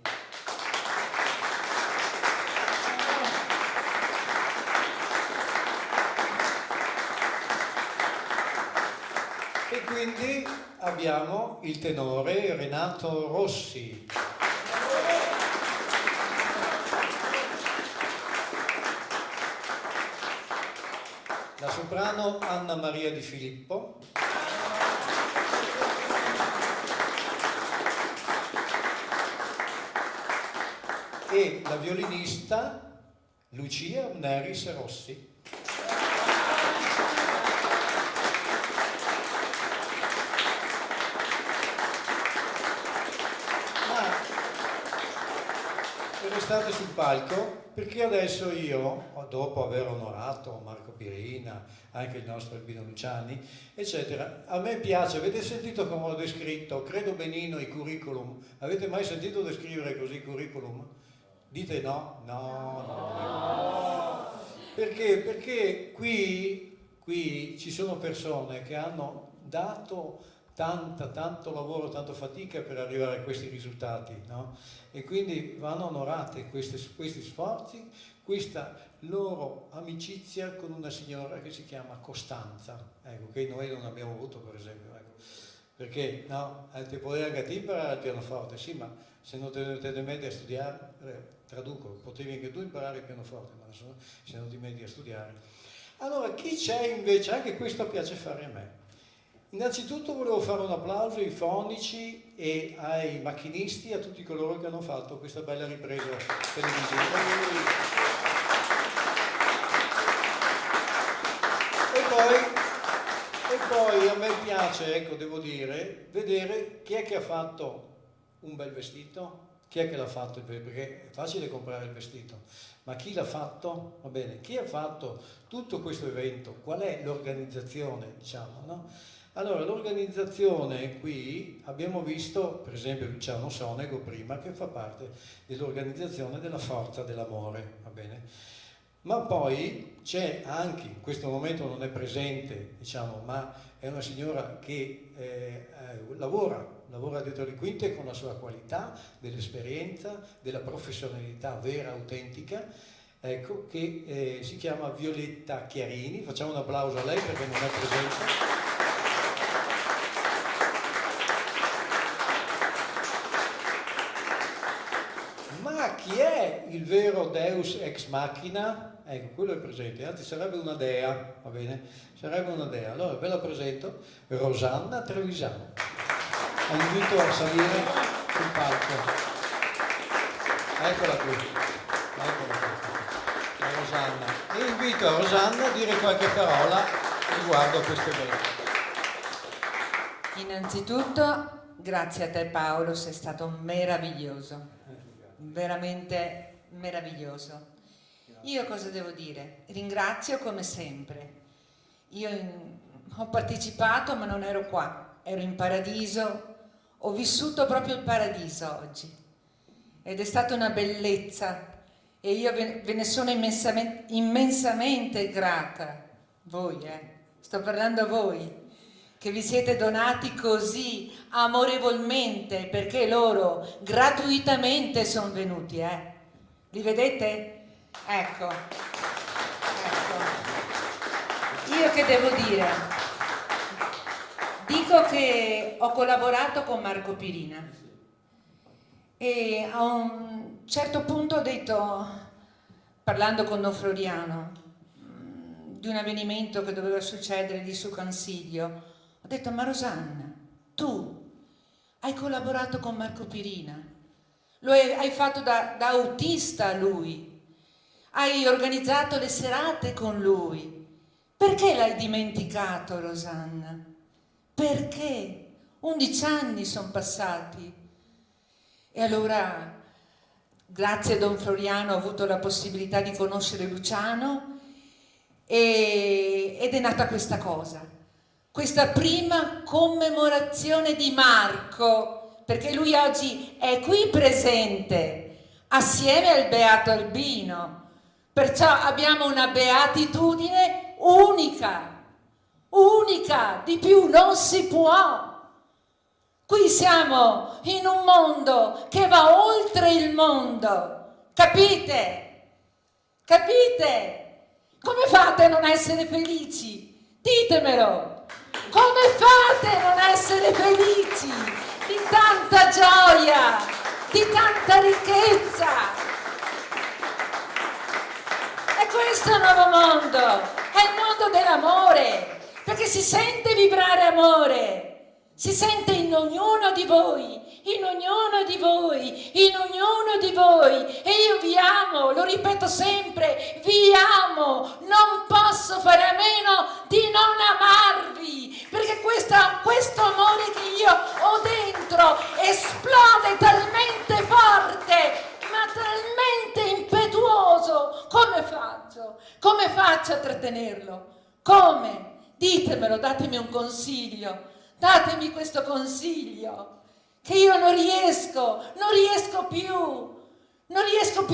E quindi abbiamo il tenore Renato Rossi. La soprano Anna Maria Di Filippo. E la violinista Lucia Neris Rossi. Restate sul palco perché adesso io, dopo aver onorato Marco Pirina, anche il nostro Albino Luciani, eccetera, a me piace, avete sentito come ho descritto, credo benino, i curriculum, avete mai sentito descrivere così i curriculum? Dite no? No. Perché? Perché qui ci sono persone che hanno dato tanto lavoro, tanta fatica per arrivare a questi risultati, no? E quindi vanno onorate questi sforzi, questa loro amicizia con una signora che si chiama Costanza, ecco, che noi non abbiamo avuto per esempio, ecco. Perché no, ti puoi anche imparare il pianoforte, sì, ma se non te ne metti a studiare, traduco, potevi anche tu imparare il pianoforte, ma se non ti metti a studiare. Allora, chi c'è invece, anche questo piace fare a me. Innanzitutto volevo fare un applauso ai fonici e ai macchinisti, a tutti coloro che hanno fatto questa bella ripresa televisiva. E poi a me piace, ecco, devo dire, vedere chi è che ha fatto un bel vestito, chi è che l'ha fatto, perché è facile comprare il vestito, ma chi l'ha fatto, va bene, chi ha fatto tutto questo evento, qual è l'organizzazione, diciamo, no? Allora, l'organizzazione qui abbiamo visto, per esempio, Luciano Sonego prima, che fa parte dell'organizzazione della Forza dell'Amore, va bene? Ma poi c'è anche, in questo momento non è presente, diciamo, ma è una signora che lavora dietro le quinte con la sua qualità, dell'esperienza, della professionalità vera, autentica, ecco, che si chiama Violetta Chiarini. Facciamo un applauso a lei perché non è presente. Chi è il vero Deus ex machina? Ecco, quello è presente, anzi sarebbe una dea, va bene? Sarebbe una dea. Allora ve la presento, Rosanna Trevisano. La invito a salire sul palco. Eccola qui, la Rosanna. E invito Rosanna a dire qualche parola riguardo a questo evento. Innanzitutto, grazie a te Paolo, sei stato meraviglioso. Veramente meraviglioso. Io cosa devo dire? Ringrazio come sempre. Io ho partecipato ma non ero qua, ero in paradiso, ho vissuto proprio il paradiso oggi ed è stata una bellezza e io ve ne sono immensamente grata. Voi, sto parlando a voi, che vi siete donati così amorevolmente, perché loro gratuitamente sono venuti, Li vedete? Ecco. Io che devo dire? Dico che ho collaborato con Marco Pirina e a un certo punto ho detto, parlando con Don Floriano, di un avvenimento che doveva succedere di su Consiglio, ho detto, ma Rosanna, tu hai collaborato con Marco Pirina, lo hai fatto da autista lui, hai organizzato le serate con lui. Perché l'hai dimenticato, Rosanna? Perché? 11 anni sono passati. E allora, grazie a Don Floriano, ho avuto la possibilità di conoscere Luciano ed è nata questa cosa, questa prima commemorazione di Marco, perché lui oggi è qui presente assieme al Beato Albino, perciò abbiamo una beatitudine unica, di più non si può. Qui siamo in un mondo che va oltre il mondo, capite? Capite? Come fate a non essere felici? Ditemelo! Come fate a non essere felici di tanta gioia, di tanta ricchezza? E questo è il nuovo mondo, è il mondo dell'amore, perché si sente vibrare amore. Si sente in ognuno di voi, in ognuno di voi, in ognuno di voi. E io vi amo, lo ripeto sempre, vi amo. Non posso fare a meno di non amarvi, perché questo amore che io ho dentro esplode talmente forte, ma talmente impetuoso. Come faccio? Come faccio a trattenerlo? Come? Ditemelo, datemi un consiglio. Datemi questo consiglio, che io non riesco più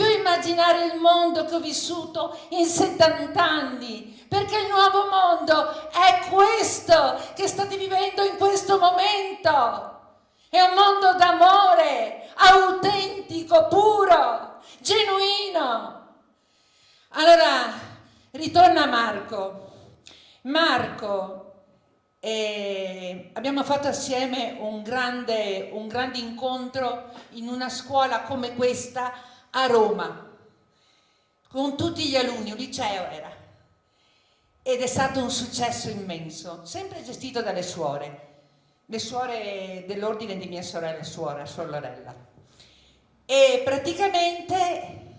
a immaginare il mondo che ho vissuto in 70 anni, perché il nuovo mondo è questo che state vivendo in questo momento. È un mondo d'amore, autentico, puro, genuino. Allora, ritorna Marco. Abbiamo fatto assieme un grande incontro in una scuola come questa a Roma, con tutti gli alunni, un liceo era, ed è stato un successo immenso, sempre gestito dalle suore, le suore dell'ordine di mia sorella, Suor Lorella. E praticamente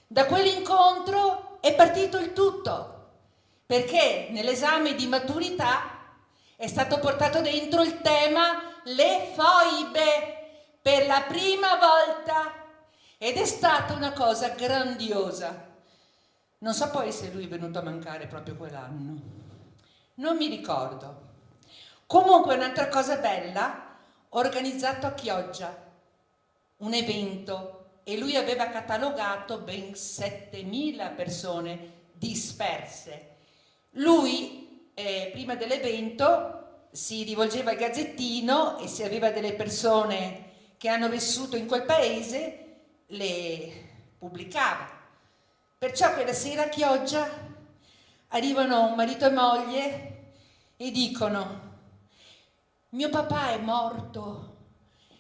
da quell'incontro è partito il tutto, perché nell'esame di maturità è stato portato dentro il tema le foibe per la prima volta ed è stata una cosa grandiosa. Non so poi se lui è venuto a mancare proprio quell'anno, non mi ricordo. Comunque un'altra cosa bella, ho organizzato a Chioggia un evento e lui aveva catalogato ben 7.000 persone disperse. Lui prima dell'evento si rivolgeva al Gazzettino e se aveva delle persone che hanno vissuto in quel paese le pubblicava. Perciò quella sera a Chioggia arrivano un marito e moglie e dicono: mio papà è morto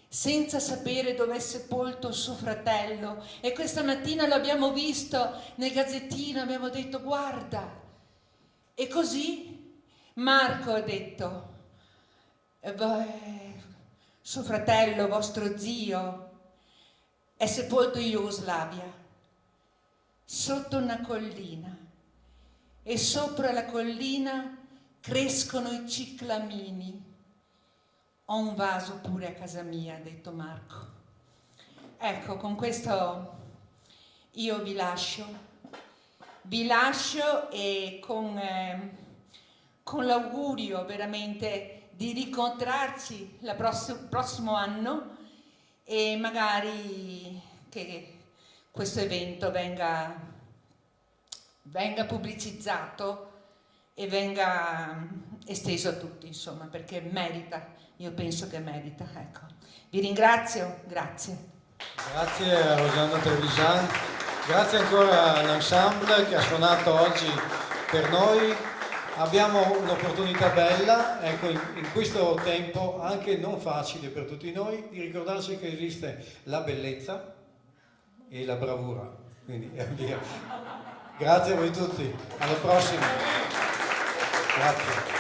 senza sapere dove è sepolto il suo fratello e questa mattina l'abbiamo visto nel Gazzettino, abbiamo detto guarda. E così Marco ha detto, suo fratello, vostro zio, è sepolto in Jugoslavia, sotto una collina, e sopra la collina crescono i ciclamini. Ho un vaso pure a casa mia, ha detto Marco. Ecco, con questo io vi lascio e con l'augurio veramente di rincontrarci il prossimo anno e magari che questo evento venga pubblicizzato e venga esteso a tutti, insomma, perché merita, io penso che merita. Ecco. Vi ringrazio, grazie. Grazie a Rosanna Trevisan, grazie ancora all'ensemble che ha suonato oggi per noi. Abbiamo un'opportunità bella, ecco, in questo tempo anche non facile per tutti noi, di ricordarci che esiste la bellezza e la bravura. Quindi via. Grazie a voi tutti, alla prossima. Grazie.